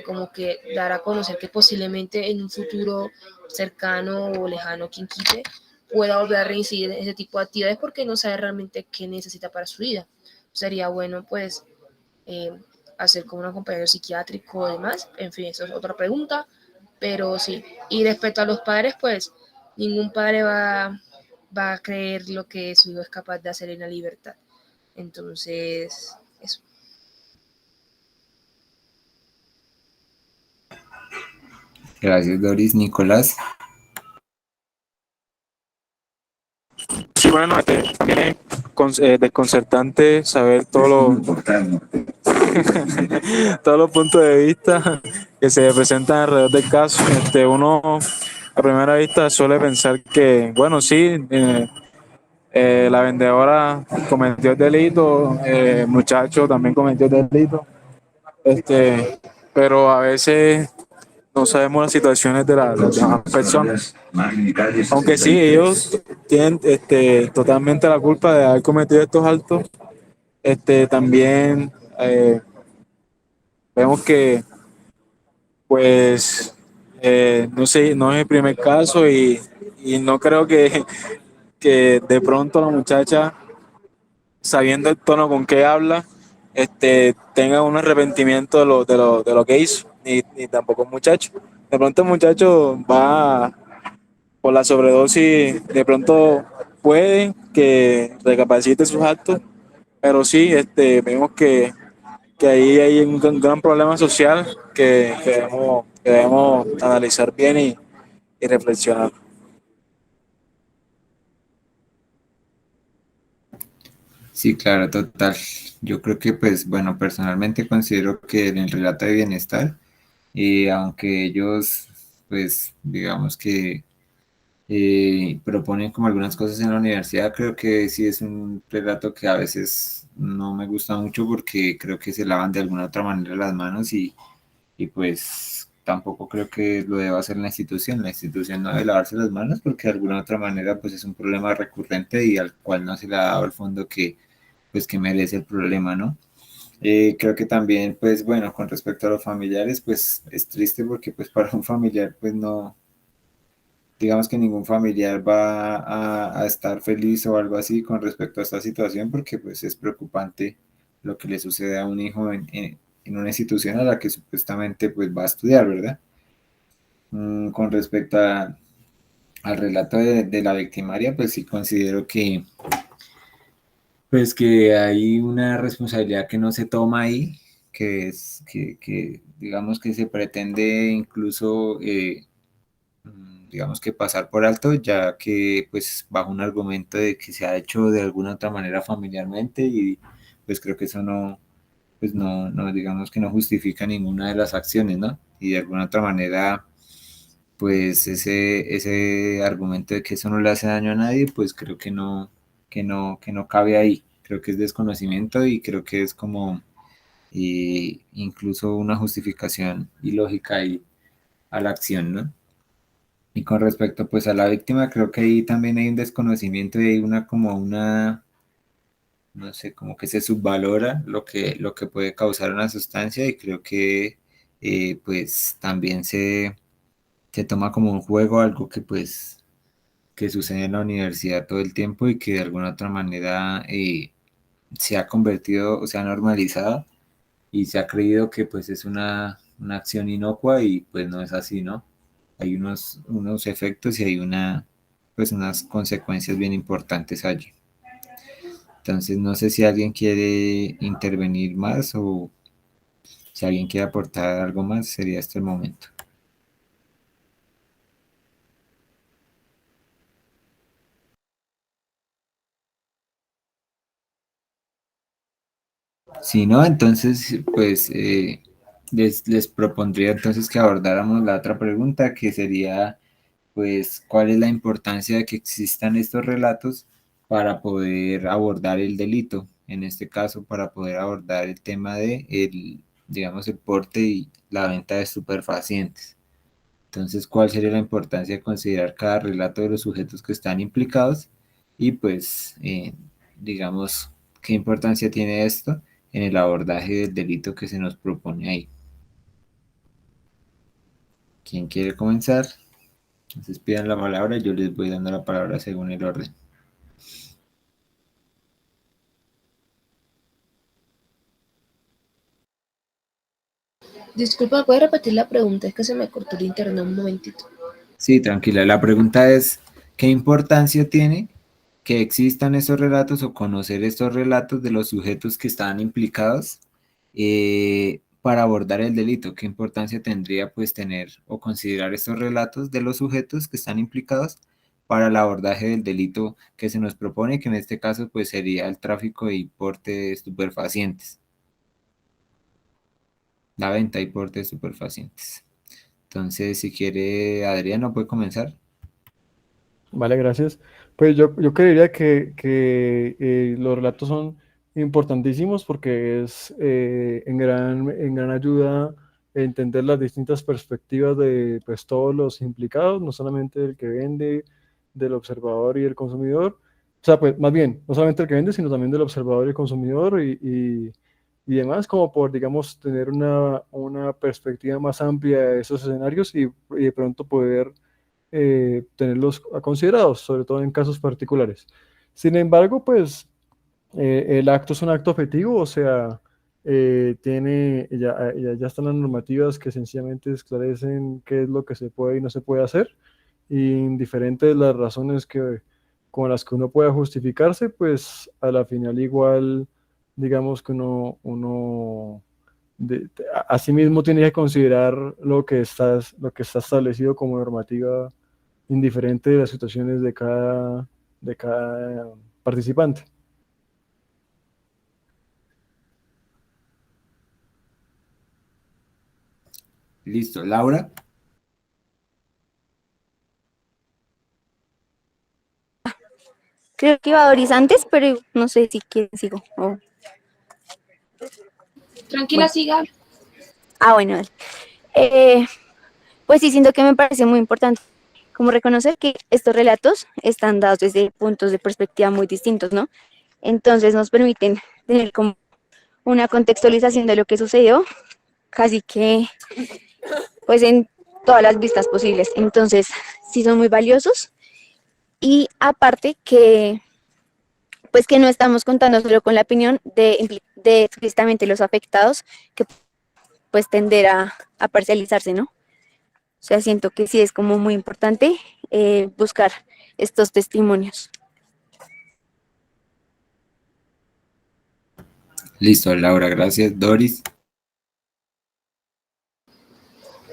Speaker 18: como que dar a conocer que posiblemente en un futuro cercano o lejano, quien quite, pueda volver a reincidir en ese tipo de actividades porque no sabe realmente qué necesita para su vida. Sería bueno, pues, eh, hacer como un acompañamiento psiquiátrico o demás. En fin, eso es otra pregunta, pero sí. Y respecto a los padres, pues, ningún padre va a creer lo que su hijo es capaz de hacer en la libertad. Entonces, eso.
Speaker 16: Gracias, Doris. Nicolás.
Speaker 19: Sí, bueno, también es desconcertante saber todos los puntos de vista que se presentan alrededor del caso. Uno a primera vista suele pensar que, bueno, sí, la vendedora cometió el delito, el muchacho también cometió el delito, pero a veces no sabemos las situaciones de las demás personas. Aunque sí, ellos tienen totalmente la culpa de haber cometido estos actos. También vemos que, pues, no sé, no es el primer caso y no creo que de pronto la muchacha, sabiendo el tono con que habla, tenga un arrepentimiento de lo que hizo, ni tampoco el muchacho. De pronto el muchacho va por la sobredosis de pronto puede que recapacite sus actos, pero sí, vemos que ahí hay un gran problema social que debemos analizar bien y reflexionar.
Speaker 16: Sí, claro, total. Yo creo que, pues, bueno, personalmente considero que en el relato de bienestar, aunque ellos, pues, digamos que proponen como algunas cosas en la universidad, creo que sí es un relato que a veces no me gusta mucho porque creo que se lavan de alguna otra manera las manos y pues tampoco creo que lo deba hacer la institución no debe lavarse las manos porque de alguna otra manera pues es un problema recurrente y al cual no se le ha dado el fondo que pues que merece el problema, ¿no? Creo que también, pues bueno, con respecto a los familiares, pues es triste porque pues para un familiar, pues no, digamos que ningún familiar va a estar feliz o algo así con respecto a esta situación porque pues es preocupante lo que le sucede a un hijo en una institución a la que supuestamente pues va a estudiar, ¿verdad? Con respecto al relato de la victimaria, pues sí considero que pues que hay una responsabilidad que no se toma ahí, que es que digamos que se pretende incluso, digamos que pasar por alto, ya que pues bajo un argumento de que se ha hecho de alguna otra manera familiarmente y pues creo que eso no, pues no digamos que no justifica ninguna de las acciones, ¿no? Y de alguna otra manera pues ese argumento de que eso no le hace daño a nadie, pues creo que no cabe ahí. Creo que es desconocimiento y creo que es como incluso una justificación ilógica ahí a la acción, ¿no? Y con respecto pues a la víctima, creo que ahí también hay un desconocimiento y hay una como una, no sé, como que se subvalora lo que puede causar una sustancia y creo que pues también se toma como un juego, algo que pues que sucede en la universidad todo el tiempo y que de alguna otra manera se ha convertido o se ha normalizado y se ha creído que pues es una acción inocua y pues no es así, ¿no? Hay unos efectos y hay pues unas consecuencias bien importantes allí. Entonces no sé si alguien quiere intervenir más o si alguien quiere aportar algo más, sería este el momento. Si no, entonces, pues les propondría entonces que abordáramos la otra pregunta, que sería, pues, ¿cuál es la importancia de que existan estos relatos para poder abordar el delito? En este caso, para poder abordar el tema de, digamos, el porte y la venta de estupefacientes. Entonces, ¿cuál sería la importancia de considerar cada relato de los sujetos que están implicados? Y pues, digamos, ¿qué importancia tiene esto en el abordaje del delito que se nos propone ahí? ¿Quién quiere comenzar? Entonces pidan la palabra y yo les voy dando la palabra según el orden.
Speaker 18: Disculpa, ¿puedes repetir la pregunta? Es que se me cortó el internet un momentito.
Speaker 16: Sí, tranquila. La pregunta es, ¿qué importancia tiene que existan estos relatos o conocer estos relatos de los sujetos que están implicados para abordar el delito? ¿Qué importancia tendría pues tener o considerar estos relatos de los sujetos que están implicados para el abordaje del delito que se nos propone, que en este caso pues sería el tráfico y porte de estupefacientes? La venta y porte de estupefacientes. Entonces, si quiere, Adriano, puede comenzar.
Speaker 20: Vale, gracias. Pues yo creería que los relatos son importantísimos porque es en gran ayuda entender las distintas perspectivas de pues, todos los implicados, no solamente del que vende, del observador y el consumidor. O sea, pues más bien, no solamente el que vende, sino también del observador y el consumidor y demás, como por, digamos, tener una perspectiva más amplia de esos escenarios y de pronto poder tenerlos considerados, sobre todo en casos particulares. Sin embargo, pues el acto es un acto objetivo, o sea, ya están las normativas que sencillamente esclarecen qué es lo que se puede y no se puede hacer, indiferente de las razones con las que uno pueda justificarse, pues a la final igual, digamos que asimismo tiene que considerar lo que está establecido como normativa, indiferente de las situaciones de cada participante.
Speaker 16: Listo, Laura.
Speaker 21: Creo que iba Doris antes, pero no sé si quieren sigo.
Speaker 18: Tranquila,
Speaker 21: Bueno.
Speaker 18: siga.
Speaker 21: Bueno, dale. Pues sí, siento que me parece muy importante como reconocer que estos relatos están dados desde puntos de perspectiva muy distintos, ¿no? Entonces nos permiten tener como una contextualización de lo que sucedió, casi que pues en todas las vistas posibles. Entonces sí son muy valiosos y aparte que pues que no estamos contando solo con la opinión de explícitamente los afectados, que pues tender a parcializarse, ¿no? O sea, siento que sí es como muy importante buscar estos testimonios.
Speaker 16: Listo, Laura, gracias. Doris.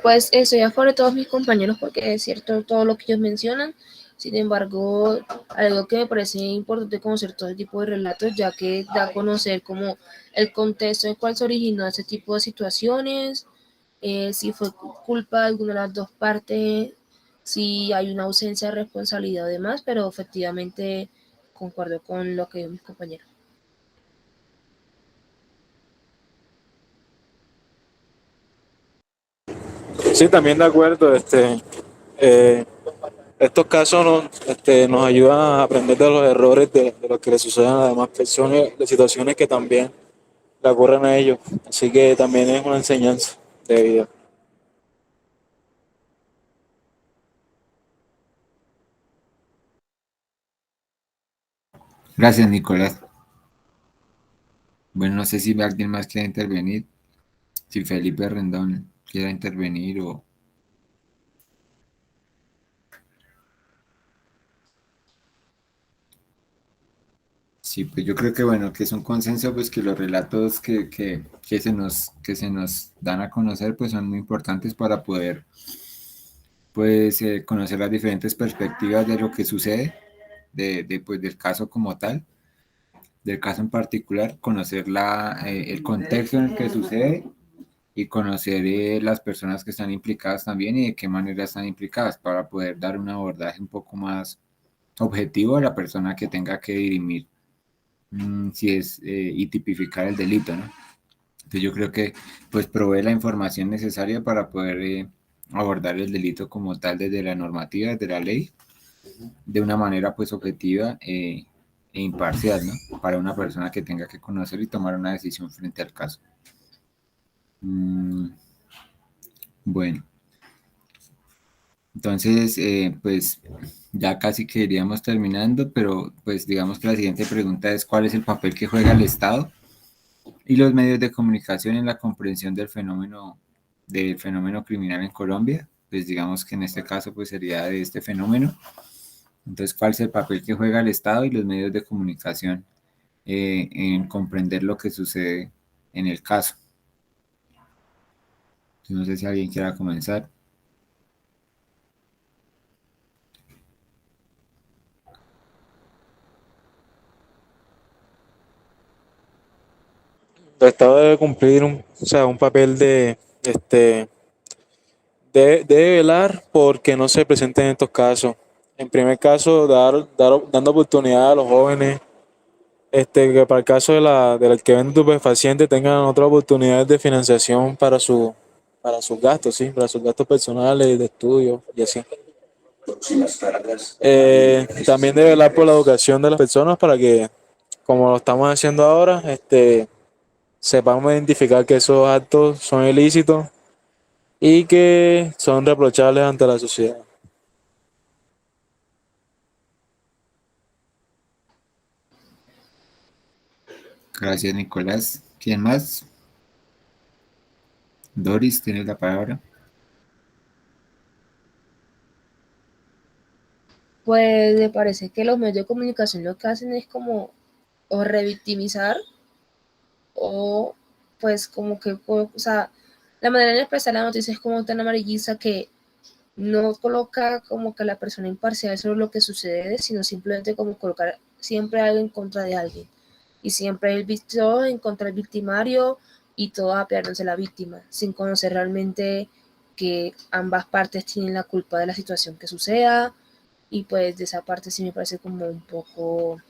Speaker 18: Pues estoy a favor de todos mis compañeros porque es cierto todo lo que ellos mencionan. Sin embargo, algo que me parece importante conocer todo el tipo de relatos, ya que da a conocer como el contexto en cual se originó ese tipo de situaciones, si fue culpa de alguna de las dos partes, si hay una ausencia de responsabilidad y demás, pero efectivamente concuerdo con lo que dijo mis compañeros.
Speaker 19: Sí, también de acuerdo. Estos casos nos ayudan a aprender de los errores de lo que le suceden a las demás personas, de situaciones que también le ocurren a ellos. Así que también es una enseñanza de vida.
Speaker 16: Gracias, Nicolás. Bueno, no sé si alguien más quiere intervenir. Si Felipe Rendón quiera intervenir o... Sí, pues yo creo que bueno, que es un consenso, pues que los relatos que se nos dan a conocer, pues son muy importantes para poder, pues, conocer las diferentes perspectivas de lo que sucede, pues, del caso como tal, del caso en particular, conocer el contexto en el que sucede y conocer las personas que están implicadas también y de qué manera están implicadas para poder dar un abordaje un poco más objetivo a la persona que tenga que dirimir si es y tipificar el delito, ¿no? Entonces yo creo que pues provee la información necesaria para poder abordar el delito como tal desde la normativa, desde la ley, de una manera pues objetiva e imparcial, ¿no? Para una persona que tenga que conocer y tomar una decisión frente al caso. Bueno. Entonces, pues ya casi que iríamos terminando, pero pues digamos que la siguiente pregunta es ¿cuál es el papel que juega el Estado y los medios de comunicación en la comprensión del fenómeno criminal en Colombia? Pues digamos que en este caso pues sería de este fenómeno. Entonces, ¿cuál es el papel que juega el Estado y los medios de comunicación en comprender lo que sucede en el caso? No sé si alguien quiera comenzar.
Speaker 19: El Estado debe cumplir un papel debe velar porque no se presenten estos casos. En primer caso, dando oportunidad a los jóvenes, que para el caso del que vende estupefacientes tengan otras oportunidades de financiación para sus gastos, ¿sí? Para sus gastos personales, de estudio y así. También debe velar por la educación de las personas para que, como lo estamos haciendo ahora, sepamos identificar que esos actos son ilícitos y que son reprochables ante la sociedad.
Speaker 16: Gracias, Nicolás. ¿Quién más? Doris, tienes la palabra.
Speaker 18: pues me parece que los medios de comunicación lo que hacen es como o revictimizar o pues como que, o sea, la manera de expresar la noticia es como tan amarillista que no coloca como que la persona imparcial sobre lo que sucede, sino simplemente como colocar siempre algo en contra de alguien. Y siempre el visto en contra del victimario y todo apeándose a la víctima, sin conocer realmente que ambas partes tienen la culpa de la situación que suceda. Y pues de esa parte sí me parece como un poco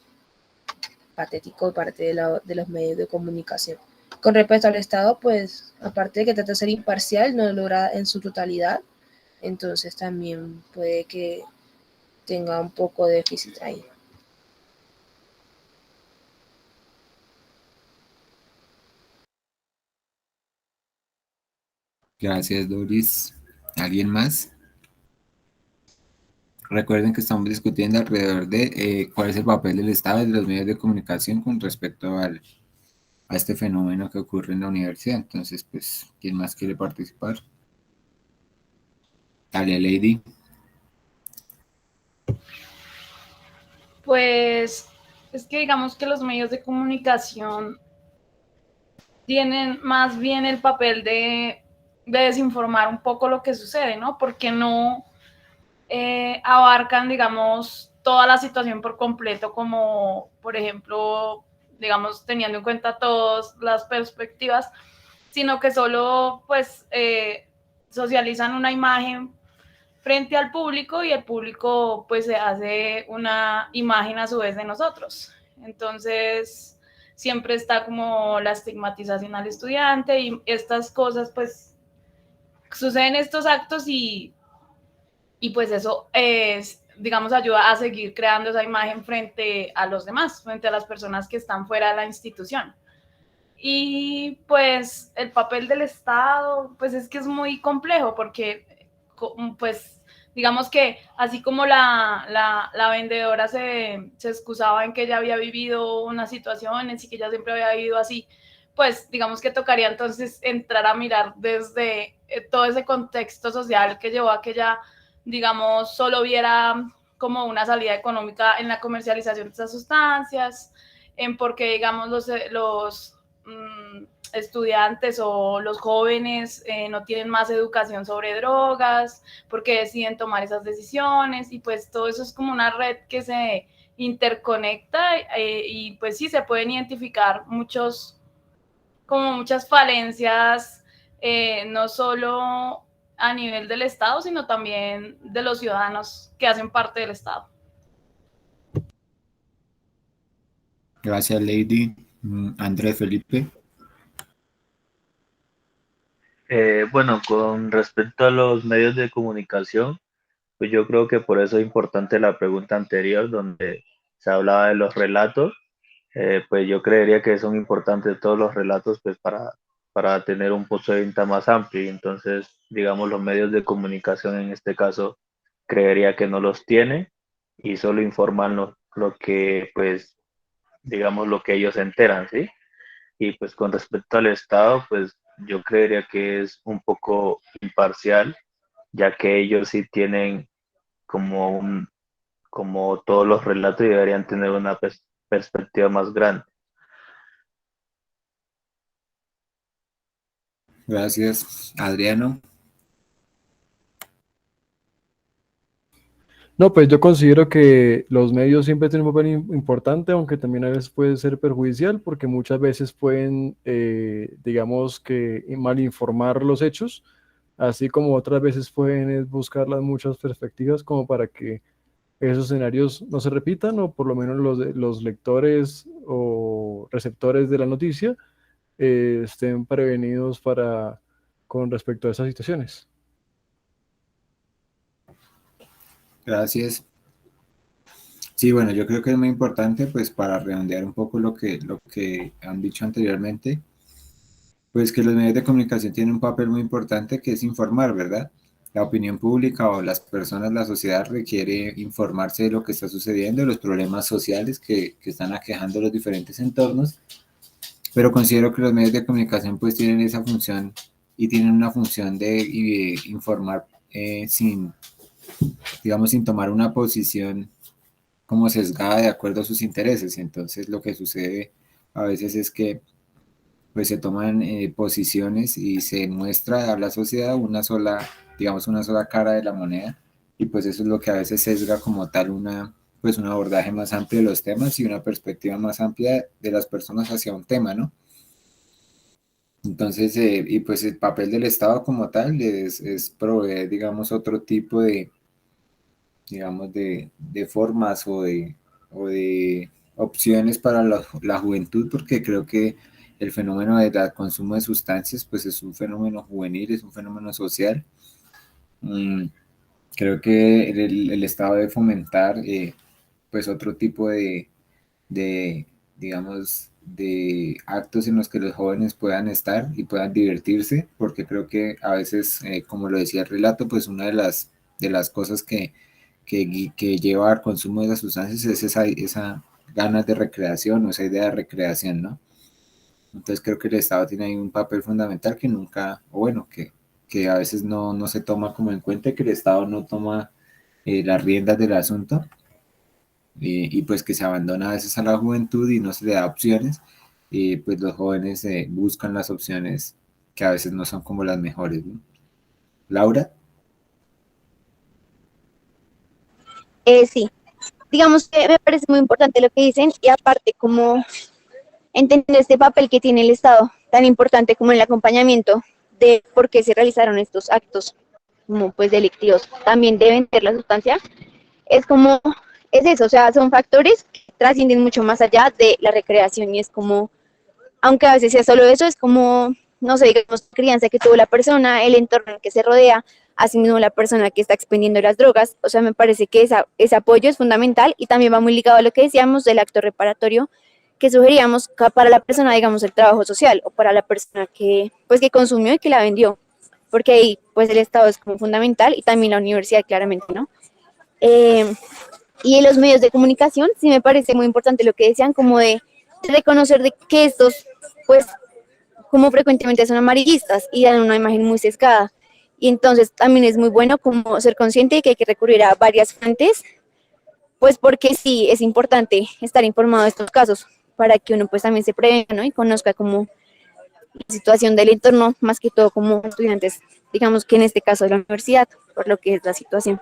Speaker 18: patético de parte de los medios de comunicación. Con respecto al Estado, pues aparte de que trata de ser imparcial, no lo logra en su totalidad, entonces también puede que tenga un poco de déficit ahí.
Speaker 16: Gracias, Doris. ¿Alguien más? Recuerden que estamos discutiendo alrededor de cuál es el papel del Estado y de los medios de comunicación con respecto a este fenómeno que ocurre en la universidad. Entonces, pues, ¿quién más quiere participar? Dale, Lady.
Speaker 17: Pues es que digamos que los medios de comunicación tienen más bien el papel de desinformar un poco lo que sucede, ¿no? Porque no abarcan, digamos, toda la situación por completo, como, por ejemplo, digamos, teniendo en cuenta todas las perspectivas, sino que solo, pues, socializan una imagen frente al público y el público, pues, se hace una imagen a su vez de nosotros. Entonces, siempre está como la estigmatización al estudiante y estas cosas, pues, suceden estos actos y pues eso es, digamos, ayuda a seguir creando esa imagen frente a los demás, frente a las personas que están fuera de la institución. Y pues el papel del Estado, pues es que es muy complejo porque, pues, digamos que así como la vendedora se excusaba en que ella había vivido unas situaciones y que ella siempre había vivido así, pues digamos que tocaría entonces entrar a mirar desde todo ese contexto social que llevó a que ella, digamos, solo viera como una salida económica en la comercialización de estas sustancias, en por qué, digamos, los estudiantes o los jóvenes no tienen más educación sobre drogas, porque deciden tomar esas decisiones y pues todo eso es como una red que se interconecta y pues sí se pueden identificar muchas falencias, no solo a nivel del Estado, sino también de los ciudadanos que hacen parte del Estado.
Speaker 16: Gracias, Lady. Andrés Felipe.
Speaker 5: Bueno, con respecto a los medios de comunicación, pues yo creo que por eso es importante la pregunta anterior, donde se hablaba de los relatos. Pues yo creería que son importantes todos los relatos pues para tener un punto de vista más amplio. Y entonces, digamos, los medios de comunicación en este caso, creería que no los tiene y solo informan lo que, pues, digamos, lo que ellos se enteran, ¿sí? Y pues con respecto al Estado, pues yo creería que es un poco imparcial, ya que ellos sí tienen como todos los relatos y deberían tener una perspectiva más grande.
Speaker 16: Gracias, Adriano.
Speaker 20: No, pues yo considero que los medios siempre tienen un papel importante, aunque también a veces puede ser perjudicial, porque muchas veces pueden, digamos que, malinformar los hechos, así como otras veces pueden buscar las muchas perspectivas como para que esos escenarios no se repitan, o por lo menos los lectores o receptores de la noticia estén prevenidos con respecto a esas situaciones.
Speaker 16: Gracias. Sí, bueno, yo creo que es muy importante, pues para redondear un poco lo que han dicho anteriormente, pues que los medios de comunicación tienen un papel muy importante que es informar, ¿verdad? La opinión pública o las personas, la sociedad requiere informarse de lo que está sucediendo, de los problemas sociales que están aquejando los diferentes entornos, pero considero que los medios de comunicación pues tienen esa función y tienen una función de informar sin digamos, sin tomar una posición como sesgada de acuerdo a sus intereses. Entonces lo que sucede a veces es que pues se toman posiciones y se muestra a la sociedad una sola, digamos, una sola cara de la moneda, y pues eso es lo que a veces sesga como tal pues un abordaje más amplio de los temas y una perspectiva más amplia de las personas hacia un tema, ¿no? Entonces, y pues el papel del Estado como tal es proveer, digamos, otro tipo de, digamos, de formas o de opciones para la juventud, porque creo que el fenómeno del consumo de sustancias, pues es un fenómeno juvenil, es un fenómeno social. Creo que el Estado debe fomentar, pues otro tipo digamos, de actos en los que los jóvenes puedan estar y puedan divertirse, porque creo que a veces, como lo decía el relato, pues una de las cosas que lleva al consumo de las sustancias es esa ganas de recreación o esa idea de recreación, ¿no? Entonces creo que el Estado tiene ahí un papel fundamental que nunca, o bueno, que a veces no se toma como en cuenta, que el Estado no toma las riendas del asunto, y pues que se abandona a veces a la juventud y no se le da opciones, y pues los jóvenes buscan las opciones que a veces no son como las mejores, ¿no? Laura.
Speaker 21: Sí, digamos que me parece muy importante lo que dicen y aparte como entender este papel que tiene el Estado, tan importante como el acompañamiento de por qué se realizaron estos actos como pues delictivos, también de vender la sustancia, es como, es eso, o sea, son factores que trascienden mucho más allá de la recreación y es como, aunque a veces sea solo eso, es como, no sé, digamos, la crianza que tuvo la persona, el entorno en el que se rodea, asimismo la persona que está expendiendo las drogas, o sea, me parece que ese apoyo es fundamental y también va muy ligado a lo que decíamos del acto reparatorio, que sugeríamos para la persona, digamos, el trabajo social o para la persona que, pues, que consumió y que la vendió, porque ahí, pues, el Estado es como fundamental y también la universidad, claramente, ¿no? Y en los medios de comunicación, sí me parece muy importante lo que decían, como de reconocer de que estos, pues, como frecuentemente son amarillistas y dan una imagen muy sesgada. Y entonces también es muy bueno como ser consciente de que hay que recurrir a varias fuentes, pues porque sí es importante estar informado de estos casos para que uno pues también se prevenga, ¿no? Y conozca como la situación del entorno, más que todo como estudiantes, digamos que en este caso de la universidad, por lo que es la situación.